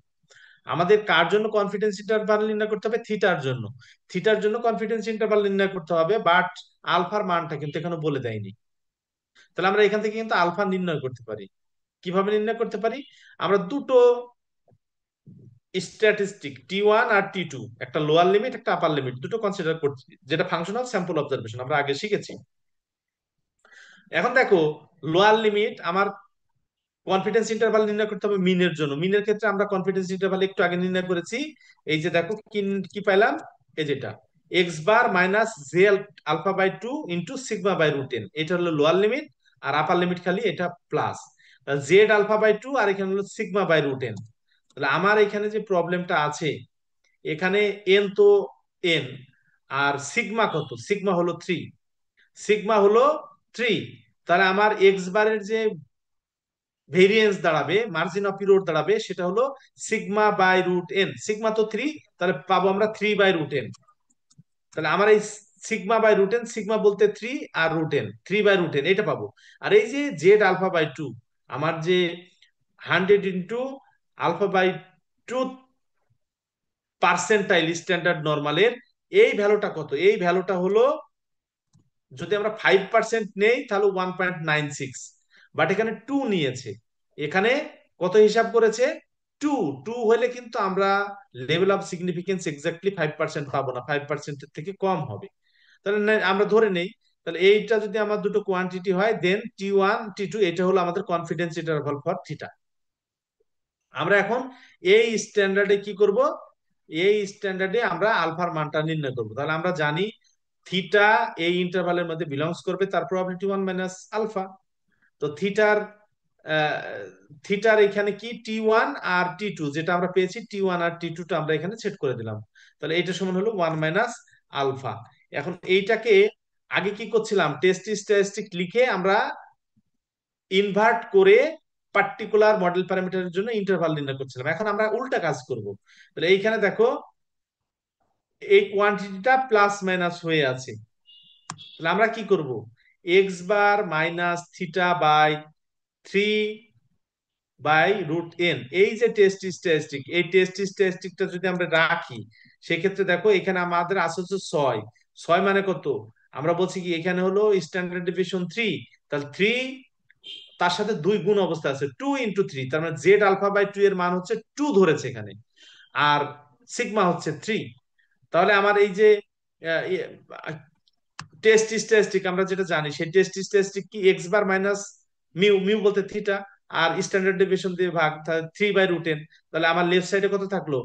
আমাদের কার জন্য কনফিডেন্স ইন্টারভাল নির্ণয় করতে হবে? থিটার জন্য। থিটার জন্য কনফিডেন্স ইন্টারভাল নির্ণয় করতে হবে, বাট আলফার মানটা কিন্তু এখানে বলে দেয়নি। তাহলে আমরা এখান থেকে কিন্তু আলফা নির্ণয় করতে পারি। কিভাবে নির্ণয় করতে পারি? আমরা দুটো স্ট্যাটিস্টিক টি1 আর টি2, একটা লোয়ার লিমিট একটা আপার লিমিট, দুটো কনসিডার করছি, যেটা ফাংশনাল স্যাম্পল অবজারভেশন আমরা আগে শিখেছি। এখন দেখো, লোয়ার লিমিট আমার কনফিডেন্স ইন্টারভাল নির্ণয় করতে হবে মিনের জন্য। মিনের ক্ষেত্রে আমরা কনফিডেন্স ইন্টারভাল একটু আগে নির্ণয় করেছি। এই যে দেখো কি কি পাইলাম, এই যেটা X bar minus Z alpha by 2 into sigma by √10, এটা হলো লোয়ার লিমিট। আর আপার লিমিট খালি এটা প্লাস জেড আলফা বাই 2, আর এখানে হলো সিগমা বাই √10। তাহলে আমার এখানে যে প্রবলেমটা আছে, এখানে এন তো এন, আর সিগমা কত? সিগমা হলো 3। সিগমা হলো 3। তাহলে আমার এক্স বারের যে ভেরিয়েন্স দাঁড়াবে, মার্জিন অফ ইরর দাঁড়াবে, সেটা হলো সিগমা বাই √n। সিগমা তো 3, তাহলে পাবো আমরা 3/√n। তাহলে আমার এই সিগমা বাই √n, সিগমা বলতে 3 আর √n, 3/√n এটা পাবো। আর এই যে জেড আলফা বাই 2, আমার যে 100 into alpha by 2 percentile standard নর্মালের, এই ভ্যালুটা কত? এই ভ্যালুটা হলো, যদি আমরা 5% নেই তাহলে 1.96, বাট এখানে 2 নিয়েছে। এখানে কত হিসাব করেছে? 2। 2 হলে কিন্তু আমরা লেভেল অফ সিগনিফিকেন্স এক্স্যাক্টলি 5% পাবো না, 5%-এর থেকে কম হবে। তাহলে আমরা ধরে নেই, তাহলে এইটা যদি আমার দুটো কোয়ান্টিটি হয়, দেন টি1 টি2, এটা হলো আমাদের কনফিডেন্স ইন্টারভাল ফর থিটা। আমরা এখন এই স্ট্যান্ডার্ডে কি করব? এই স্ট্যান্ডার্ডে আমরা আলফার মানটা নির্ণয় করব। তাহলে আমরা জানি থিটা এই ইন্টারভালের মধ্যে বিলংস করবে, তার প্রবাবিলিটি 1 - আলফা। তো থিটার এখানে কি টি1 আর টি2, যেটা আমরা পেয়েছি টি1 আর টি2টা আমরা এখানে সেট করে দিলাম। তাহলে এইটা সমান হলো 1 - আলফা। এখন এইটাকে আগে কি করছিলাম, টেস্ট স্ট্যাটিস্টিক লিখে আমরা ইনভার্ট করে পার্টিকুলার মডেল প্যারামিটারের জন্য ইন্টারভাল নির্ণয় করছিলাম। এখন আমরা উল্টা কাজ করব। তাহলে এইখানে দেখো, এই কোয়ান্টিটিটা প্লাস মাইনাস হয়ে আছে। তাহলে আমরা কি করব? X bar minus theta by 3/√n, এই যে টেস্ট স্ট্যাটিস্টিক, এই টেস্ট স্ট্যাটিস্টিকটা যদি আমরা রাখি, সেক্ষেত্রে দেখো এখানে আমাদের আছে হচ্ছে 6। 6 মানে কত? আমরা বলছি কি এখানে হলো স্ট্যান্ডার্ড ডেভিয়েশন 3, তাহলে 3 তার সাথে 2 গুণ অবস্থা আছে, 2 × 3, তার মানে জেড আলফা বাই 2 এর মান হচ্ছে 2 ধরেছে এখানে, আর সিগমা হচ্ছে 3। তাহলে আমার এই যে টেস্ট স্ট্যাটিস্টিক আমরা যেটা জানি, সেই টেস্ট স্ট্যাটিস্টিক কি X bar minus mu, mu বলতে থিটা, আর স্ট্যান্ডার্ড ডেভিয়েশন দিয়ে ভাগ, 3/√n। তাহলে আমার লেফট সাইডে কত থাকলো?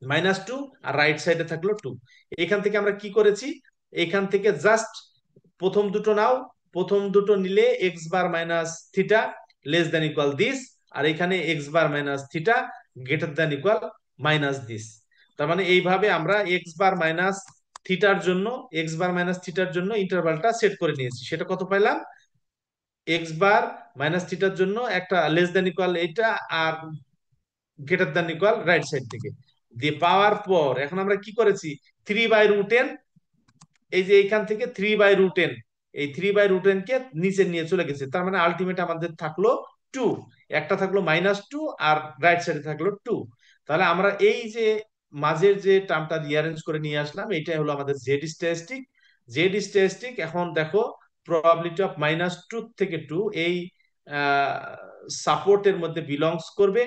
-2, আর রাইট সাইডে থাকলো 2। এখান থেকে আমরা কি করেছি? এখান থেকে জাস্ট প্রথম দুটো নাও, প্রথম দুটো নিলে X bar minus theta less than equal this, আর এখানে X bar minus theta greater than equal minus this. তার মানে এইভাবে আমরা এক্স বার মাইনাস থিটার জন্য ইন্টারভালটা সেট করে নিয়েছি। সেটা কত পাইলাম? এক্স বার মাইনাস থিটার জন্য একটা লেস দ্যান ইকুয়াল এটা, আর greater than equal right side থেকে দিয়ে পাওয়ার পর, এখন আমরা কি করেছি? 3/√n এই যে এইখান থেকে 3/√n, এই 3/√n কে নিচে নিয়ে চলে গেছে, তার মানে আলটিমেট আমাদের থাকলো 2, একটা থাকলো -2 আর রাইট সাইডে থাকলো 2। তাহলে আমরা এই যে মাঝের যে টার্মটা রিঅ্যারেঞ্জ করে নিয়ে আসলাম, এটাই হলো আমাদের জেড স্ট্যাটিস্টিক। জেড স্ট্যাটিস্টিক এখন দেখো প্রবাবিলিটি অফ -2 থেকে 2 এই সাপোর্টের মধ্যে বিলংস করবে।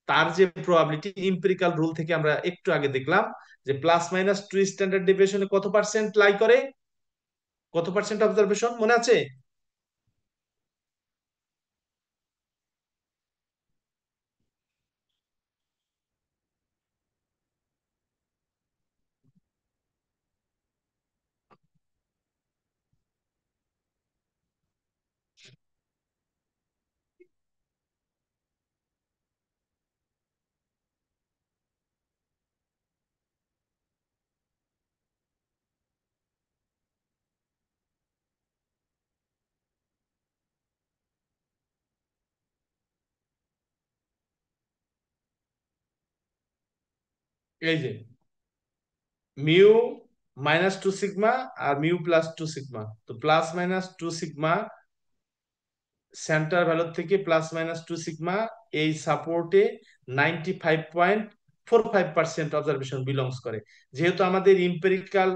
তার যে প্রবাবিলিটি ইম্পিরিক্যাল রুল থেকে আমরা একটু আগে দেখলাম যে +-2 স্ট্যান্ডার্ড ডেভিয়েশনে কত পার্সেন্ট লাই করে, কত পার্সেন্ট অবজারভেশন মনে আছে? এই যে মিউ -2 সিগমা আর মিউ+2 সিগমা, তো +-2 সিগমা সেন্টার ভ্যালু থেকে +-2 সিগমা এই সাপোর্টে 95.45% অবজারভেশন বিলংস করে। যেহেতু আমাদের ইম্পেরিক্যাল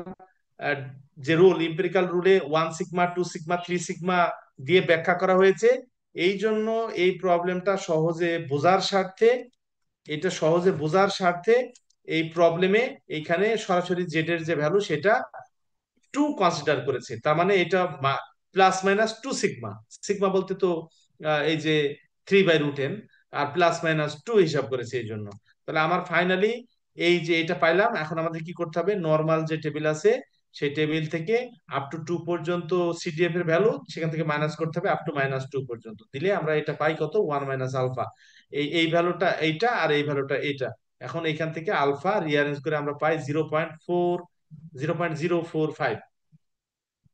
যে রুল, ইম্পেরিক্যাল রুলে 1 সিগমা, 2 সিগমা, 3 সিগমা দিয়ে ব্যাখ্যা করা হয়েছে, এই জন্য এই প্রবলেমটা সহজে বোঝার স্বার্থে, এটা সহজে বোঝার স্বার্থে এই প্রবলেমে এইখানে সরাসরি জেড এর যে ভ্যালু সেটা 2 কনসিডার করেছে। তার মানে এটা +-2 সিগমা, সিগমা বলতে তো এই যে 3/√n, আর +-2 হিসাব করেছে এই জন্য। তাহলে আমার ফাইনালি এই যে এটা পাইলাম। এখন আমাদের কি করতে হবে, নর্মাল যে টেবিল আছে সেই টেবিল থেকে আপ টু 2 পর্যন্ত সিডিএফ এর ভ্যালু সেখান থেকে মাইনাস করতে হবে আপ টু -2 পর্যন্ত, দিলে আমরা এটা পাই কত, 1 - আলফা। এই ভ্যালুটা এইটা আর এই ভ্যালুটা এইটা। এখন এখান থেকে আলফা রিঅ্যারেঞ্জ করে আমরা পাই 0.045।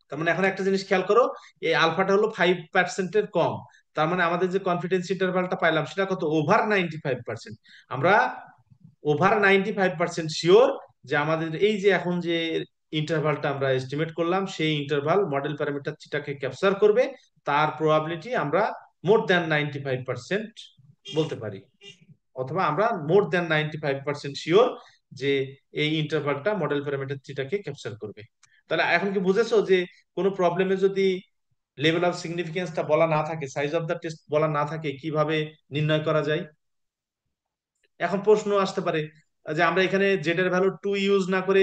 তার মানে এখন একটা জিনিস খেয়াল করো, এই আলফাটা হলো 5%-এর কম। তার মানে আমাদের যে কনফিডেন্স ইন্টারভ্যালটা পাইলাম সেটা কত, ওভার 95%। আমরা ওভার 95% শিওর যে আমাদের এই যে এখন যে ইন্টারভালটা আমরা এস্টিমেট করলাম সেই ইন্টারভাল মডেল প্যারামিটার থিটাকে ক্যাপচার করবে, তার প্রবাবিলিটি আমরা মোর দ্যান 95% বলতে পারি। অথবা আমরা মোর দ্যান 95% শিওর যে এই ইন্টারভালটা মডেল প্যারামিটার থিটাকে ক্যাপচার করবে। তাহলে এখন কি বুঝেছো যে কোনো প্রবলেমে যদি লেভেল অফ সিগনিফিকেন্সটা বলা না থাকে, সাইজ অফ দ্য টেস্ট বলা না থাকে, কিভাবে নির্ণয় করা যায়? এখন প্রশ্ন আসতে পারে যে আমরা এখানে জেড এর ভ্যালু 2 ইউজ না করে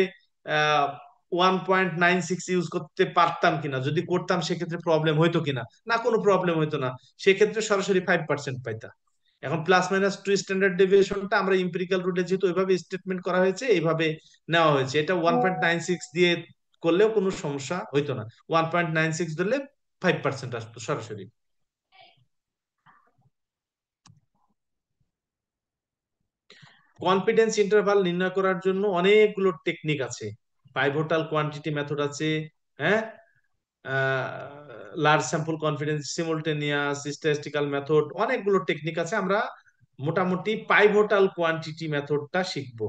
1.96 ইউজ করতে পারতাম কিনা, যদি করতাম সেক্ষেত্রে প্রবলেম হইতো কিনা, না কোনো প্রবলেম হইতো না, সেক্ষেত্রে সরাসরি 5% পাইতা। এখন +-2 স্ট্যান্ডার্ড ডেভিয়েশনটা আমরা ইম্পিরিক্যাল রুটে যেহেতু ওইভাবে স্টেটমেন্ট করা হয়েছে, এইভাবে নেওয়া হয়েছে, এটা 1.96 দিয়ে করলেও কোনো সমস্যা হইতো না, 1.96 ধরলে 5% আসতো সরাসরি। কনফিডেন্স ইন্টারভাল নির্ণয় করার জন্য অনেকগুলো টেকনিক আছে। পাইভোটাল কোয়ান্টিটি মেথড আছে, হ্যাঁ, large sample confidence, simultaneous statistical method, অনেকগুলো টেকনিক আছে। আমরা মোটামুটি পাইভোটাল কোয়ান্টিটি মেথডটা শিখবো।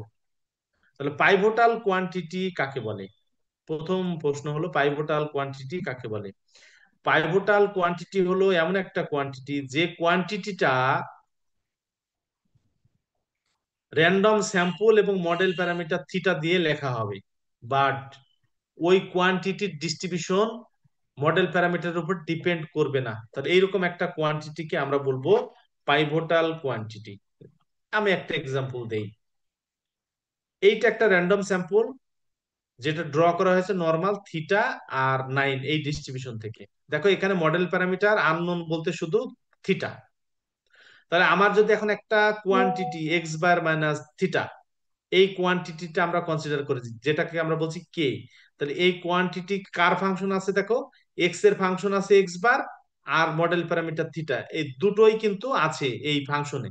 তাহলে পাইভোটাল কোয়ান্টিটি কাকে বলে? প্রথম প্রশ্ন হলো পাইভোটাল কোয়ান্টিটি কাকে বলে। পাইভোটাল কোয়ান্টিটি হলো এমন একটা কোয়ান্টিটি যে কোয়ান্টিটিটা র্যান্ডম স্যাম্পল এবং মডেল প্যারামিটার থিটা দিয়ে লেখা হবে, বাট ওই কোয়ান্টিটির ডিস্ট্রিবিউশন মডেল প্যারামিটারের উপর ডিপেন্ড করবে না। তাহলে এইরকম একটা কোয়ান্টিটিকে আমরা বলবো পাইভোটাল কোয়ান্টিটি। আমি একটা এক্সাম্পল দেই। এইটা একটা র্যান্ডম স্যাম্পল যেটা ড্র করা হয়েছে নর্মাল থিটা আর 9 এই ডিস্ট্রিবিউশন থেকে। দেখো এখানে মডেল প্যারামিটার আননোন বলতে শুধু থিটা। তাহলে আমার যদি এখন একটা কোয়ান্টিটি x² - থিটা, এই কোয়ান্টিটিটা আমরা কনসিডার করেছি যেটাকে আমরা বলছি কে। তাহলে এই কোয়ান্টিটি কার ফাংশন আছে, দেখো এক্স এর ফাংশন আছে x², আর মডেল প্যারামিটার থিটা, এই দুটোই কিন্তু আছে এই ফাংশনে।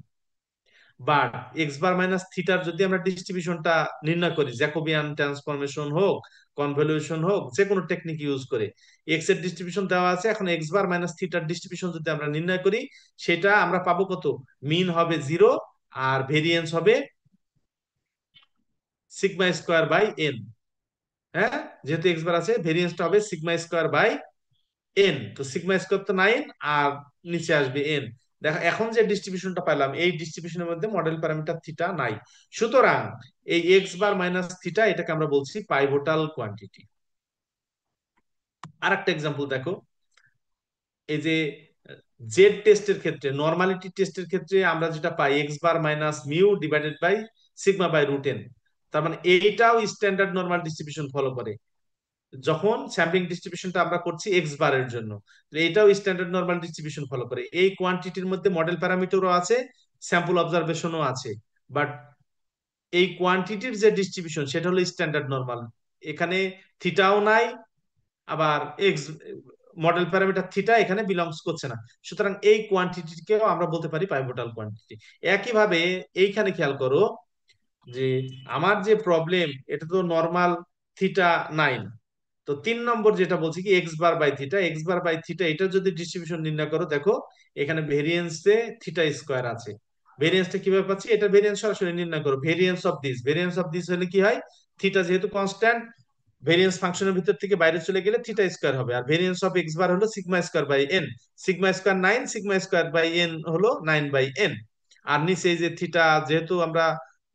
বাট x² - থিটার যদি আমরা ডিস্ট্রিবিউশনটা নির্ণয় করি, জ্যাকোবিয়ান ট্রান্সফরমেশন হোক, কনভলিউশন হোক, যে কোনো টেকনিক ইউজ করে, এক্স এর ডিস্ট্রিবিউশন দেওয়া আছে, এখন x²-থিটার ডিস্ট্রিবিউশন যদি আমরা নির্ণয় করি, সেটা আমরা পাবো কত, মিন হবে 0 আর ভেরিয়েন্স হবে σ² / n। হ্যাঁ, যেহেতু এক্স বার আছে, ভেরিয়েন্সটা হবে সিগমা স্কোয়ার বাই এন। তো সিগমা স্কোয়ার তো 9, আর নিচে আসবে এন। দেখো এখন যে ডিস্ট্রিবিউশনটা পেলাম, এই ডিস্ট্রিবিউশনের মধ্যে মডেল প্যারামিটার থিটা নাই। সুতরাং এই এক্স বার মাইনাস থিটা, এটাকে আমরা বলছি পাইভোটাল কোয়ান্টিটি। আর একটা এক্সাম্পল দেখো, এই যে জেড টেস্টের ক্ষেত্রে, নর্মালিটি টেস্টের ক্ষেত্রে আমরা যেটা পাই X bar minus mu divided by sigma by root N. তার মানে এইটাও স্ট্যান্ডার্ড নর্মাল ডিস্ট্রিবিউশন ফলো করে। যখন স্যাম্পলিং ডিস্ট্রিবিউশনটা আমরা করছি এক্স বারের জন্য, তো এটাও স্ট্যান্ডার্ড নর্মাল ডিস্ট্রিবিউশন ফলো করে। এই কোয়ান্টিটির মধ্যে মডেল প্যারামিটারও আছে, স্যাম্পল অবজারভেশনও আছে, বাট এই কোয়ান্টিটির যে ডিস্ট্রিবিউশন সেটা হলো স্ট্যান্ডার্ড নর্মাল। এখানে থিটাও নাই, আবার এক্স মডেল প্যারামিটার থিটা এখানে বিলংস করছে না। সুতরাং এই কোয়ান্টিটিকেও আমরা বলতে পারি পাইভোটাল কোয়ান্টিটি। একইভাবে এইখানে খেয়াল করো যে আমার যে প্রবলেম, এটা তো নর্মাল থিটা 9। তো 3 নম্বর যেটা বলছি কি X bar by theta, X bar by theta, এটা যদি ডিস্ট্রিবিউশন নির্ণয় করো, দেখো এখানে ভেরিয়েন্সে থিটা স্কোয়ার আছে। ভেরিয়েন্সটা কিভাবে পাচ্ছি? এটা ভেরিয়েন্স সরাসরি নির্ণয় করো। Variance of this, variance of this হলে কি হয়, থিটা যেহেতু কনস্ট্যান্ট, ভেরিয়েন্স ফাংশনের ভিতর থেকে বাইরে চলে গেলে থিটা স্কোয়ার হবে। আর ভেরিয়েন্স অফ এক্স বার হলো sigma square by n. Sigma square 9, sigma square by n হলো 9/n। আর নিচে এই যে থিটা, যেহেতু আমরা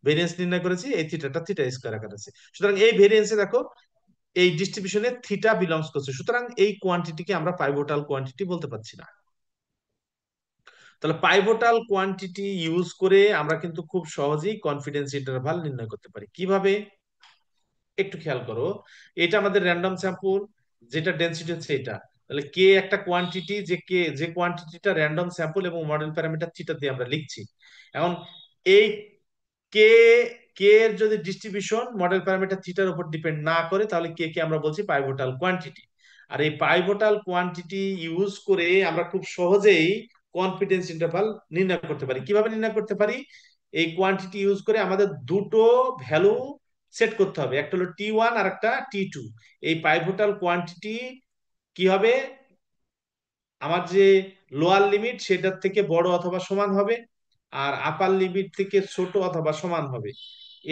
ভেরিয়েন্স নির্ণয় করেছি, এই থিটাটা থিটা স্কোয়ার আকার আছে। সুতরাং এই ভেরিয়েন্সে দেখো এই ডিস্ট্রিবিউশনে থিটা বিলংস করছে, সুতরাং এই কোয়ান্টিটিকে আমরা পাইভোটাল কোয়ান্টিটি বলতে পারছি না। তাহলে পাইভোটাল কোয়ান্টিটি ইউজ করে আমরা কিন্তু খুব সহজেই কনফিডেন্স ইন্টারভাল নির্ণয় করতে পারি। কিভাবে? একটু খেয়াল করো, এটা আমাদের র্যান্ডম স্যাম্পল, যেটা ডেনসিটি হচ্ছে এটা। তাহলে কে একটা কোয়ান্টিটি, যে কোয়ান্টিটিটা র্যান্ডম স্যাম্পল এবং মডেল প্যারামিটার থিটা দিয়ে আমরা লিখছি। এখন এই কে কে এর যদি ডিস্ট্রিবিউশন মডেল প্যারামিটার থিটার উপর ডিপেন্ড না করে, তাহলে কে কে আমরা বলছি পাইভোটাল কোয়ান্টিটি। আর এই পাইভোটাল কোয়ান্টিটি ইউজ করে আমরা খুব সহজেই কনফিডেন্স ইন্টারভাল নির্ণয় করতে পারি। কিভাবে নির্ণয় করতে পারি? এই কোয়ান্টিটি ইউজ করে আমাদের দুটো ভ্যালু সেট করতে হবে, একটা হলো T1 আর একটা T2। এই পাইভোটাল কোয়ান্টিটি কি হবে, আমার যে লোয়ার লিমিট সেটার থেকে বড় অথবা সমান হবে, আর আপার লিমিট থেকে ছোট অথবা সমান হবে।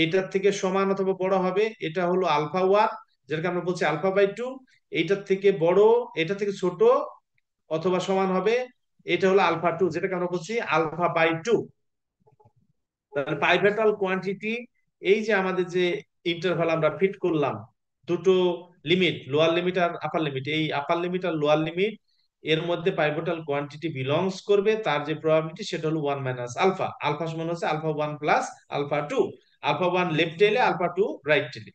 এটার থেকে সমান অথবা বড় হবে, এটা হলো আলফা 1, যেটাকে আমরা বলছি আলফা/2। এইটার থেকে বড়, এটা থেকে ছোট অথবা সমান হবে, এটা হলো আলফা 2, যেটাকে আমরা বলছি আলফা/2। তাহলে পাইভেটাল কোয়ান্টিটি, এই যে আমাদের যে ইন্টারভাল আমরা ফিট করলাম, দুটো লিমিট, লোয়ার লিমিট আর আপার লিমিট, এই আপার লিমিট আর লোয়ার লিমিট এর মধ্যে পাইভেটাল কোয়ান্টিটি বিলংস করবে, তার যে প্রবাবিলিটি সেটা হলো 1 - আলফা। আলফা সমান হচ্ছে alpha 1 plus alpha 2। Alpha 1 left টেলে, আলফা 2 রাইট টেলে।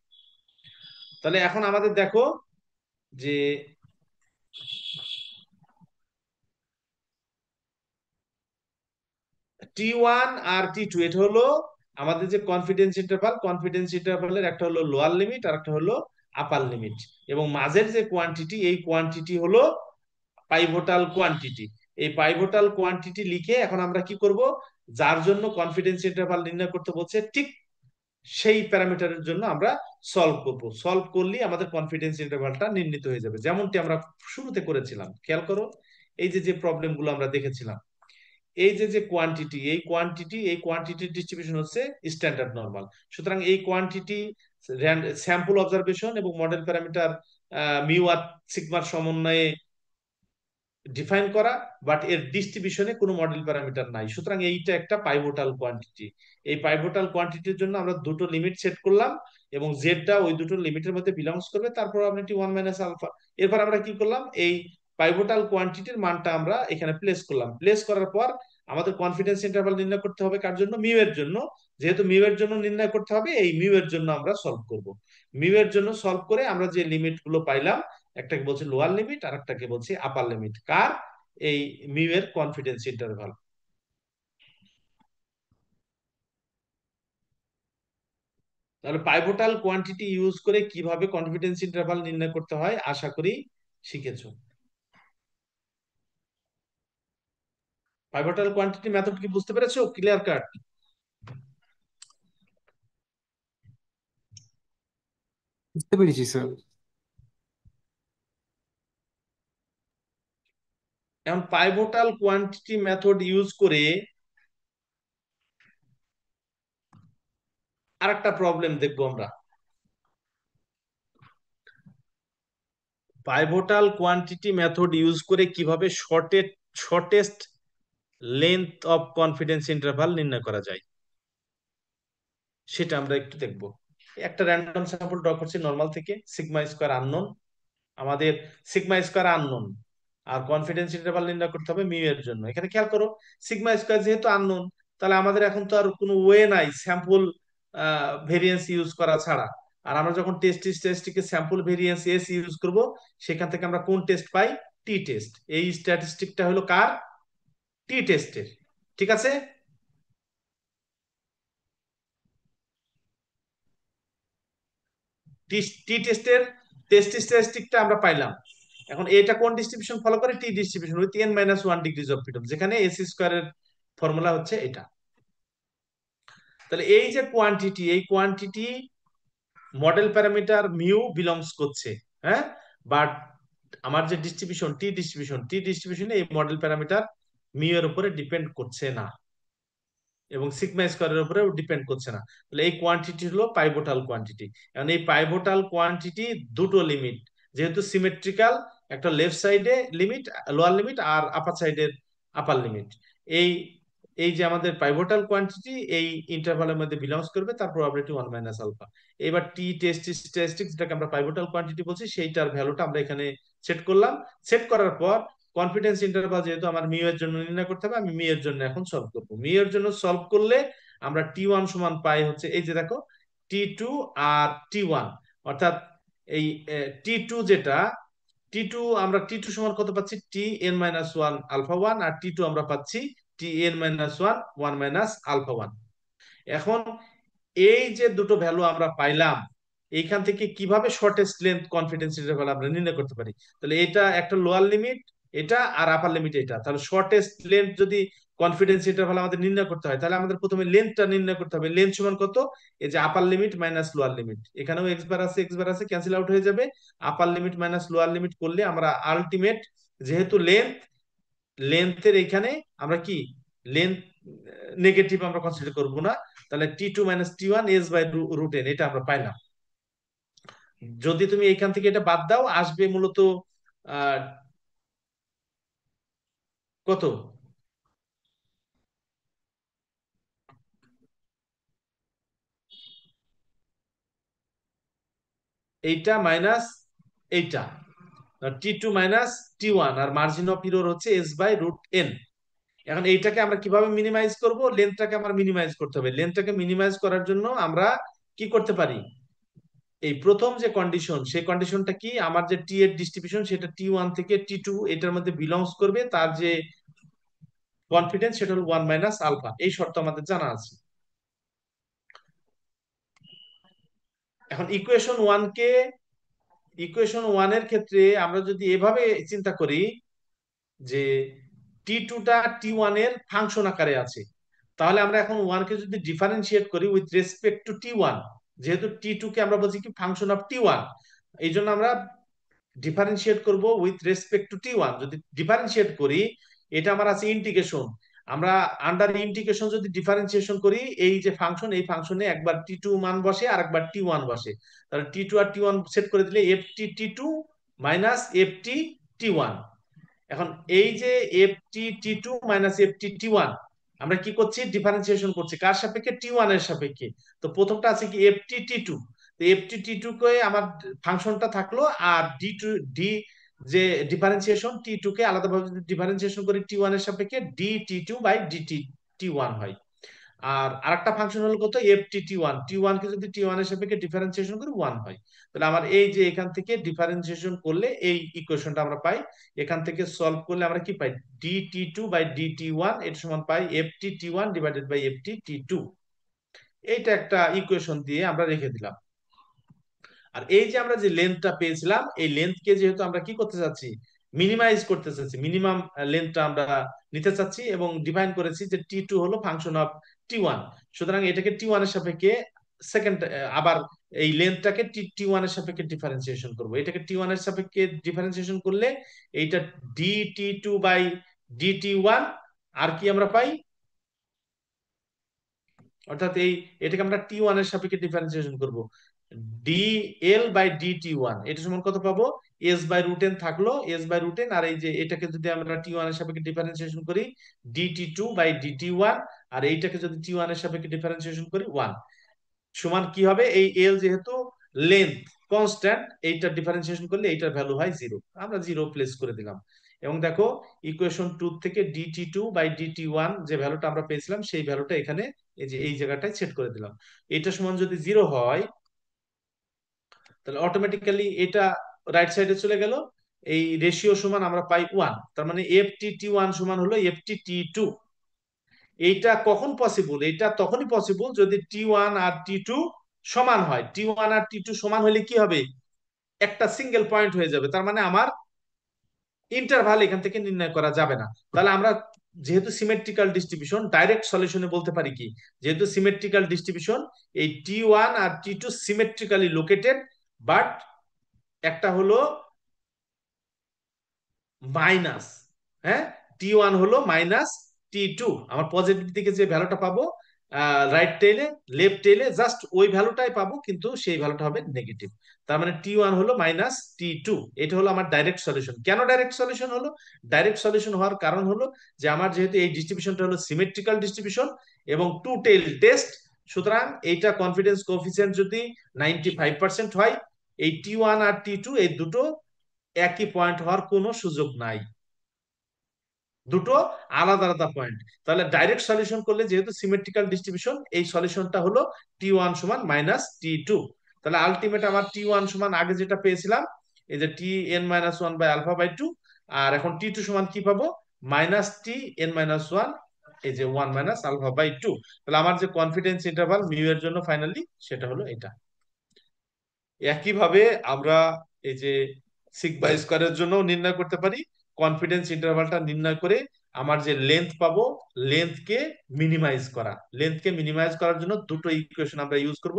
তাহলে এখন আমাদের দেখো যে T1 আর T2, এটা হলো আমাদের যে কনফিডেন্স ইন্টারভাল। কনফিডেন্স ইন্টারভালের একটা হলো লোয়ার লিমিট আর একটা হলো আপার লিমিট, এবং মাঝের যে কোয়ান্টিটি, এই কোয়ান্টিটি হলো পাইভোটাল কোয়ান্টিটি। এই পাইভোটাল কোয়ান্টিটি লিখে এখন আমরা কি করব, যার জন্য কনফিডেন্স ইন্টারভাল নির্ণয় করতে বলছে ঠিক সেই প্যারামিটারের জন্য আমরা সলভ করব। সলভ করলেই আমাদের কনফিডেন্স ইন্টারভালটা নির্ণীত হয়ে যাবে, যেমনটি আমরা শুরুতে করেছিলাম। খেয়াল করো, এই যে যে প্রবলেমগুলো আমরা দেখেছিলাম, এই যে যে কোয়ান্টিটি, এই কোয়ান্টিটির ডিস্ট্রিবিউশন হচ্ছে স্ট্যান্ডার্ড নরমাল। সুতরাং এই কোয়ান্টিটি স্যাম্পল অবজারভেশন এবং মডেল প্যারামিটার মিউ আর সিগমার সমন্বয়ে ডিফাইন করা, বাট এর ডিস্ট্রিবিউশনে কোনো মডেল প্যারামিটার নাই। সুতরাং এইটা একটা পাইভোটাল কোয়ান্টিটি। এই পাইভোটাল কোয়ান্টিটির জন্য আমরা দুটো লিমিট সেট করলাম, এবং জেডটা ওই দুটো লিমিটের মধ্যে বিলংস করবে, তারপর আমরা 1 - আলফা। এরপর আমরা কি করলাম, এই পাইভোটাল কোয়ান্টিটির মানটা আমরা এখানে প্লেস করলাম। প্লেস করার পর আমাদের কনফিডেন্স ইন্টারভাল নির্ণয় করতে হবে কার জন্য? মিউ এর জন্য। যেহেতু মিউ এর জন্য নির্ণয় করতে হবে, এই মিউ এর জন্য আমরা সলভ করব। মিউ এর জন্য সলভ করে আমরা যে লিমিট গুলো পাইলাম, একটাকে বলছি লোয়ার লিমিট আর একটাকে বলছি আপার লিমিট, কার? এই মিউ এর কনফিডেন্স ইন্টারভাল। তাহলে পাইভোটাল কোয়ান্টিটি ইউজ করে কিভাবে কনফিডেন্স ইন্টারভাল নির্ণয় করতে হয় আশা করি শিখেছো। পাইভোটাল কোয়ান্টিটি মেথড কি বুঝতে পেরেছো? Clear cut? বুঝতে পেরেছি স্যার। এখন পাইভোটাল কোয়ান্টিটি মেথড ইউজ করে আরেকটা প্রবলেম দেখবো আমরা। পাইভোটাল কোয়ান্টিটি মেথড ইউজ করে কিভাবে shortest length of confidence interval নির্ণয় করা যায় সেটা আমরা একটু দেখব। একটা র্যান্ডম স্যাম্পল ড্র করছি নরমাল থেকে, সিগমা স্কোয়ার আননোন, আমাদের সিগমা স্কোয়ার আননোন আর কনফিডেন্স ইন্টারভাল নির্ণয় করতে হবে মিউ এর জন্য। এখানে খেয়াল করো, সিগমা স্কোয়ার যেহেতু আননোন, তাহলে আমাদের এখন তো আর কোনো ওয়ে নাই স্যাম্পল ভেরিয়েন্স ইউজ করা ছাড়া। আর আমরা যখন টেস্টটিকে স্যাম্পল ভেরিয়েন্স এস ইউজ করব, সেখান থেকে আমরা কোন টেস্ট পাই? টি টেস্ট। এই স্ট্যাটিস্টিকটা হলো কার? টি টেস্টের। ঠিক আছে। টি টি টেস্টের টেস্ট স্ট্যাটিস্টিকটা আমরা পাইলাম। এখন এটা কোন ডিস্ট্রিবিউশন ফলো করে? T distribution with n-1 degrees of freedom, যেখানে এস স্কোয়ারের ফর্মুলা হচ্ছে এটা। তাহলে এই যে কোয়ান্টিটি, এই quantity model parameter mu belongs করছে, হ্যাঁ, বাট আমার যে টি ডিস্ট্রিবিউশনে এই মডেল প্যারামিটার মিউ এর উপরে ডিপেন্ড করছে না এবং সিগমা স্কোয়ারের উপরেও ডিপেন্ড করছে না। তাহলে এই কোয়ান্টিটি হলো পাইভোটাল কোয়ান্টিটি। এখন এই পাইভোটাল কোয়ান্টিটি দুটো লিমিট, যেহেতু সিমেট্রিক্যাল, একটা লেফট সাইডে লিমিট, লোয়ার লিমিট, আর আপার সাইডের আপার লিমিট। এই এই যে আমাদের পাইভোটাল কোয়ান্টিটি এই ইন্টারভালের মধ্যে বিলংস করবে, তার প্রবাবিলিটি 1 - আলফা। এবার টি টেস্ট স্ট্যাটিস্টিক, যেটাকে আমরা পাইভোটাল কোয়ান্টিটি বলছি, সেইটার ভ্যালুটা আমরা এখানে সেট করলাম। সেট করার পর কনফিডেন্স ইন্টারভাল যেহেতু আমার মিউ এর জন্য নির্ণয় করতে হবে, আমি মিউ এর জন্য এখন সলভ করবো। মিউ এর জন্য সলভ করলে আমরা টি1 সমান পাই হচ্ছে, এই যে দেখো, টি2 আর টি1, অর্থাৎ এই টি2 যেটা, টি2 আমরা টি2 সমান কত পাচ্ছি? Tn-1 আলফা 1, আর টি2 আমরা পাচ্ছি Tn-1 1 - আলফা 1। এখন এই যে দুটো ভ্যালু আমরা পাইলাম, এইখান থেকে কিভাবে শর্টেস্ট লেন্থ কনফিডেন্স ইন্টারভাল আমরা নির্ণয় করতে পারি? তাহলে এটা একটা লোয়ার লিমিট, এটা আর আপার লিমিট এটা। তাহলে শর্টেস্ট লেন্থ যদি কনফিডেন্স ইন্টারভাল আমাদের নির্ণয় করতে হয়, তাহলে আমাদের প্রথমে লেন্থটা নির্ণয় করতে হবে। লেন্থ সমান কত? এই যে আপার লিমিট মাইনাস লোয়ার লিমিট, এখানেও এক্স বার আছে ক্যান্সেল আউট হয়ে যাবে। আপার লিমিট মাইনাস লোয়ার লিমিট করলে আমরা আলটিমেট, যেহেতু লেন্থের এখানে আমরা কি লেন্থ নেগেটিভ আমরা কনসিডার করব না, তাহলে টি2 - টি1 s/√n, এটা আমরা পাইলাম। যদি তুমি এখান থেকে এটা বাদ দাও, আসবে মূলত আহ কত? এইটা মাইনাস এইটা, টি2 - টি1, আর মার্জিন অফ ইরর হচ্ছে s/√n। এখন এইটাকে আমরা কিভাবে মিনিমাইজ করব? লেন্থটাকে আমরা মিনিমাইজ করতে হবে। লেন্থটাকে মিনিমাইজ করার জন্য আমরা কি করতে পারি? এই প্রথম যে কন্ডিশন, সেই কন্ডিশনটা কি? আমার যে টি এর ডিস্ট্রিবিউশন, সেটা টি1 থেকে টি2 এটার মধ্যে বিলংস করবে, তার যে কনফিডেন্স সেটা হলো 1 - আলফা। এই শর্ত আমাদের জানা আছে। এখন ইকুয়েশন 1 এর ক্ষেত্রে আমরা যদি এভাবে চিন্তা করি যে টি2টা টি1 এর ফাংশন আকারে আছে, তাহলে আমরা এখন 1 কে যদি ডিফারেন্সিয়েট করি উইথ রেসপেক্ট টু টি1, যেহেতু টি2 কে আমরা বলছি কি ফাংশন অফ টি1, এই জন্য আমরা ডিফারেন্সিয়েট করব উইথ রেসপেক্ট টু টি1। যদি ডিফারেন্সিয়েট করি, এটা আমার আছে ইন্টিগ্রেশন, আমরা আন্ডার ইন্টিগ্রেশন যদি ডিফারেন্সিয়েশন করি, এই যে ফাংশন, এই ফাংশনে একবার টি2 মান বসে আর একবার টি1 বসে। তাহলে টি2 আর টি1 সেট করে দিলে ft টি2 - ft টি1। এখন এই যে ft টি2 - ft টি1, আমরা কি করছি? ডিফারেন্সিয়েশন করছি কার সাপেক্ষে? টি1 এর সাপেক্ষে। তো প্রথমটা আছে কি ft টি2, তো ft টি2 কে আমার ফাংশনটা থাকলো, আর ডি যে ডিফারেন্সিয়েশন টি2 কে আলাদাভাবে যদি ডিফারেন্সিয়েশন করি টি1 এর সাপেক্ষে, dt2/dt1 হয়। আর আরেকটা ফাংশন হলো কত? ft টি1 কে যদি টি1 এর সাপেক্ষে ডিফারেন্সিয়েশন করি 1 হয়। তাহলে আমার এই যে এখান থেকে ডিফারেন্সিয়েশন করলে এই ইকুয়েশনটা আমরা পাই। এখান থেকে সলভ করলে আমরা কি পাই? dt2/dt1 এটা সমান পাই ft টি1/ft টি2। এইটা একটা ইকুয়েশন দিয়ে আমরা রেখে দিলাম। আর এই যে আমরা যে লেন্থটা পেয়েছিলাম, এই লেন্থকে যেহেতু আমরা কি করতে চাচ্ছি? মিনিমাইজ করতে চাচ্ছি, মিনিমাম লেন্থটা আমরা নিতে চাচ্ছি, এবং ডিফাইন করেছি যে টি2 হলো ফাংশন অফ টি1। সুতরাং এটাকে টি1 এর সাপেক্ষে সেকেন্ড, আবার এই লেন্থটাকে টি1 এর সাপেক্ষে ডিফারেন্সিয়েশন করব। এটাকে টি1 এর সাপেক্ষে ডিফারেন্সিয়েশন করলে এইটা dt2/dt1, আর কি আমরা পাই? অর্থাৎ এটাকে আমরা টি1 এর সাপেক্ষে ডিফারেন্সিয়েশন করব, dl/dt1, এটা সমান কত পাবো? এস বাই রুট এন থাকলো, এস বাই রুট এন, আর এই যে এটাকে যদি আমরা টি ওয়ান এর সাপেক্ষে ডিফারেন্সিয়েশন করি DT two by DT one, আর এইটাকে যদি টি ওয়ান এর সাপেক্ষে ডিফারেন্সিয়েশন করি ওয়ান, সমান কি হবে, এই এল যেহেতু লেন্থ কনস্ট্যান্ট, এইটা ডিফারেন্সিয়েশন করলে এইটার ভ্যালু হয় জিরো, আমরা জিরো প্লেস করে দিলাম। এবং দেখো ইকুয়েশন টু থেকে dt two by DT one যে ভ্যালুটা আমরা পেয়েছিলাম সেই ভ্যালুটা এখানে এই যে এই জায়গাটায় সেট করে দিলাম। এটা সমান যদি জিরো হয় তাহলে অটোমেটিক্যালি এটা রাইট সাইডে চলে গেল, এই রেশিও সমান আমরা পাই ওয়ান, তার মানে এফ টি টি ওয়ান সমান হলো এফ টি টি টু। এইটা কখন পসিবল, এটা তখনই পসিবল যদি টি ওয়ান আর টি টু সমান হয়। টি ওয়ান আর টি টু সমান হলে কি হবে, একটা সিঙ্গেল পয়েন্ট হয়ে যাবে, তার মানে আমার ইন্টারভাল এখান থেকে নির্ণয় করা যাবে না। তাহলে আমরা যেহেতু সিমেট্রিক্যাল ডিস্ট্রিবিউশন ডাইরেক্ট সলিউশনে বলতে পারি কি, যেহেতু সিমেট্রিক্যাল ডিস্ট্রিবিউশন এই টি ওয়ান আর t two symmetrically located, but একটা হলো মাইনাস, হ্যাঁ, টি ওয়ান হলো মাইনাস টি টু, আমার পজিটিভ দিকে যে ভ্যালুটা পাবো রাইট টেলে লেফট টেলে জাস্ট ওই ভ্যালুটাই পাবো, কিন্তু সেই ভ্যালুটা হবে নেগেটিভ। তার মানে টি ওয়ান হলো মাইনাস টি টু। এটা হলো আমার ডাইরেক্ট সলিউশন। কেন ডাইরেক্ট সলিউশন হলো, ডাইরেক্ট সলিউশন হওয়ার কারণ হলো যে আমার যেহেতু এই ডিস্ট্রিবিউশনটা হলো সিমেট্রিক্যাল ডিস্ট্রিবিউশন এবং টু টেল টেস্ট, সুতরাং এইটা কনফিডেন্স কোএফিসিয়েন্ট যদি 95% হয়, এই টি ওয়ান আর টি টু এই দুটো একই পয়েন্ট হওয়ার কোনো সুযোগ নাই, দুটো আলাদা আলাদা পয়েন্ট। তাহলে ডাইরেক্ট সলিউশন করলে যেহেতু সিমেট্রিক্যাল ডিস্ট্রিবিউশন, এই সলিউশনটা হলো টি ওয়ান সমান মাইনাস টি টু। তাহলে আলটিমেট আমার টি ওয়ান সমান আগে যেটা পেয়েছিলাম এই যে T N minus one by alpha by two, আর এখন টি টু সমান কি পাবো, minus T N minus one, এই যে one minus alpha by two. তাহলে আমার যে কনফিডেন্স ইন্টারভাল মিউ এর জন্য ফাইনালি সেটা হলো এটা। একইভাবে আমরা এই যে সিগমা স্কোয়ারের জন্য নির্ণয় করতে পারি, কনফিডেন্স ইন্টারভালটা নির্ণয় করে আমার যে লেন্থ পাবো, লেন্থকে মিনিমাইজ করা, লেন্থকে মিনিমাইজ করার জন্য দুটো ইকুয়েশন আমরা ইউজ করব,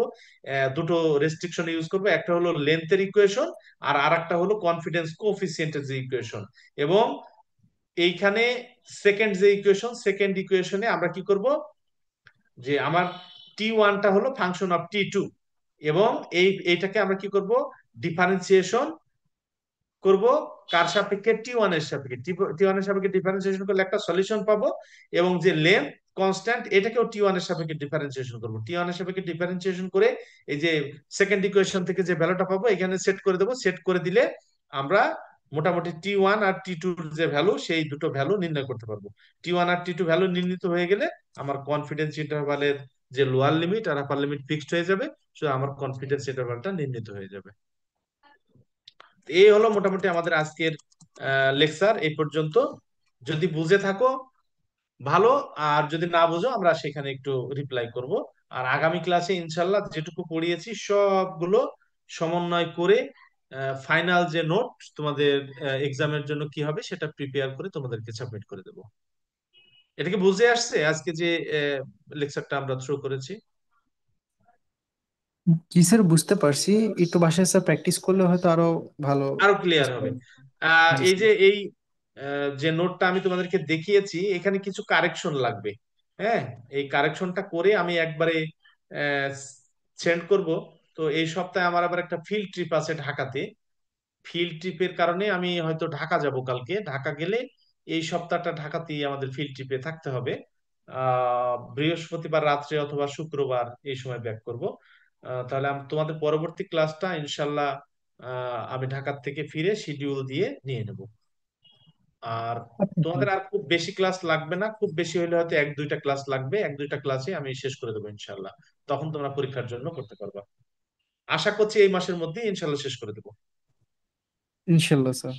দুটো রেস্ট্রিকশন ইউজ করব। একটা হলো লেন্থের ইকুয়েশন, আর আরেকটা হলো কনফিডেন্স কোএফিসিয়েন্টের যে ইকুয়েশন। এবং এইখানে সেকেন্ড যে ইকুয়েশন, সেকেন্ড ইকুয়েশনে আমরা কি করব, যে আমার টি ওয়ানটা হলো ফাংশন অফ টি টু, এবং এইটাকে আমরা কি করব, ডিফারেন্সিয়েশন করব কার সাপেক্ষে, টি ওয়ান এর সাপেক্ষে। টি ওয়ান এর সাপেক্ষে ডিফারেন্সিয়েশন করলে একটা সলিউশন পাবো, এবং যে লেন্থ কনস্ট্যান্ট এটাকেও টি ওয়ান এর সাপেক্ষে ডিফারেন্সিয়েশন করবো। টি ওয়ান এর সাপেক্ষে ডিফারেন্সিয়েশন করে এই যে সেকেন্ড ইকুয়েশন থেকে যে ভ্যালুটা পাবো এখানে সেট করে দেবো, সেট করে দিলে আমরা মোটামুটি টি ওয়ান আর টি টুর যে ভ্যালু সেই দুটো ভ্যালু নির্ণয় করতে পারবো। টি ওয়ান আর টি টু ভ্যালু নির্ণীত হয়ে গেলে আমার কনফিডেন্স ইন্টারভালের যে লোয়ার লিমিট আর আপার লিমিট ফিক্সড হয়ে যাবে, সো আমার কনফিডেন্স ইন্টারভালটা নির্ণীত হয়ে যাবে। এই হলো মোটামুটি আমাদের আজকের লেকচার এই পর্যন্ত। যদি বুঝে থাকো ভালো, আর যদি না বুঝো আমরা সেখানে একটু রিপ্লাই করব। আর আগামী ক্লাসে ইনশাল্লাহ যেটুকু পড়িয়েছি সবগুলো সমন্বয় করে ফাইনাল যে নোট তোমাদের এক্সামের জন্য কি হবে সেটা প্রিপেয়ার করে তোমাদেরকে সাবমিট করে দেবো। এটা কি বুঝে আসছে আজকে যে লেকচারটা আমরা থ্রো করেছি? জি স্যার, বুঝতে পারছি। একটু বাসায় স্যার প্র্যাকটিস করলে হয়তো আরো ভালো আরো ক্লিয়ার বুঝতে হবে। পারবো। জি এই স্যার। যে এই যে নোটটা আমি তোমাদেরকে দেখিয়েছি এখানে কিছু কারেকশন লাগবে। হ্যাঁ, এই কারেকশনটা করে আমি একবারে সেন্ড করব। তো এই সপ্তাহে আমার আবার একটা ফিল্ড ট্রিপ আছে ঢাকাতে, ফিল্ড ট্রিপের কারণে আমি হয়তো ঢাকা যাব কালকে। ঢাকা গেলে এই সপ্তাহটা ঢাকাতেই আমাদের ফিল্ড ট্রিপে থাকতে হবে। বৃহস্পতিবার রাত্রে অথবা শুক্রবার এই সময় ব্যাক করব। তাহলে তোমাদের পরবর্তী ক্লাসটা ইনশাল্লাহ আমি ঢাকা থেকে ফিরে শিডিউল দিয়ে নিয়ে নেব। আর আচ্ছা স্যার। তোমাদের আর খুব বেশি ক্লাস লাগবে না, খুব বেশি হলে হয়তো এক দুইটা ক্লাস লাগবে, এক দুইটা ক্লাসে আমি শেষ করে দেবো ইনশাল্লাহ। তখন তোমরা পরীক্ষার জন্য করতে পারবা। আশা করছি এই মাসের মধ্যে ইনশাল্লাহ শেষ করে দেবো। ইনশাল্লাহ স্যার।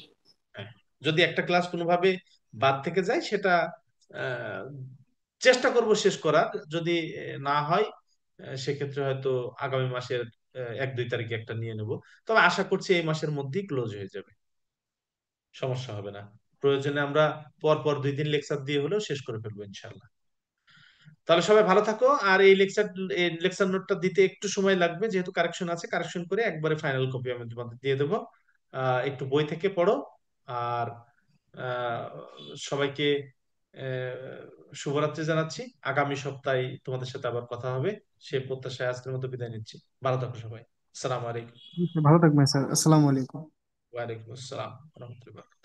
হ্যাঁ, যদি একটা ক্লাস কোনোভাবে বাদ থেকে যায় সেটা আহ, চেষ্টা করব শেষ করার। যদি না হয় সেক্ষেত্রে হয়তো আগামী মাসের 1-2 তারিখে একটা নিয়ে নেব। তবে আশা করছি এই মাসের মধ্যেই ক্লোজ হয়ে যাবে, সমস্যা হবে না। প্রয়োজনে আমরা পর পর 2 দিন লেকচার দিয়ে হলেও শেষ করে ফেলবো ইনশাল্লাহ। তাহলে সবাই ভালো থাকো। আর এই লেকচার নোটটা দিতে একটু সময় লাগবে, যেহেতু কারেকশন আছে, কারেকশন করে একবারে ফাইনাল কপি আমি তোমাদের দিয়ে দেবো। একটু বই থেকে পড়ো। আর আহ, সবাইকে শুভরাত্রি জানাচ্ছি। আগামী সপ্তাহে তোমাদের সাথে আবার কথা হবে, সে প্রত্যাশায় আজকের মতো বিদায় নিচ্ছি। ভালো থাকো সবাই। আসসালামু আলাইকুম। জি স্যার, ভালো থাকবেন স্যার। আসসালামু আলাইকুম। ওয়ালাইকুম আসসালাম রহমতুল্লাহ।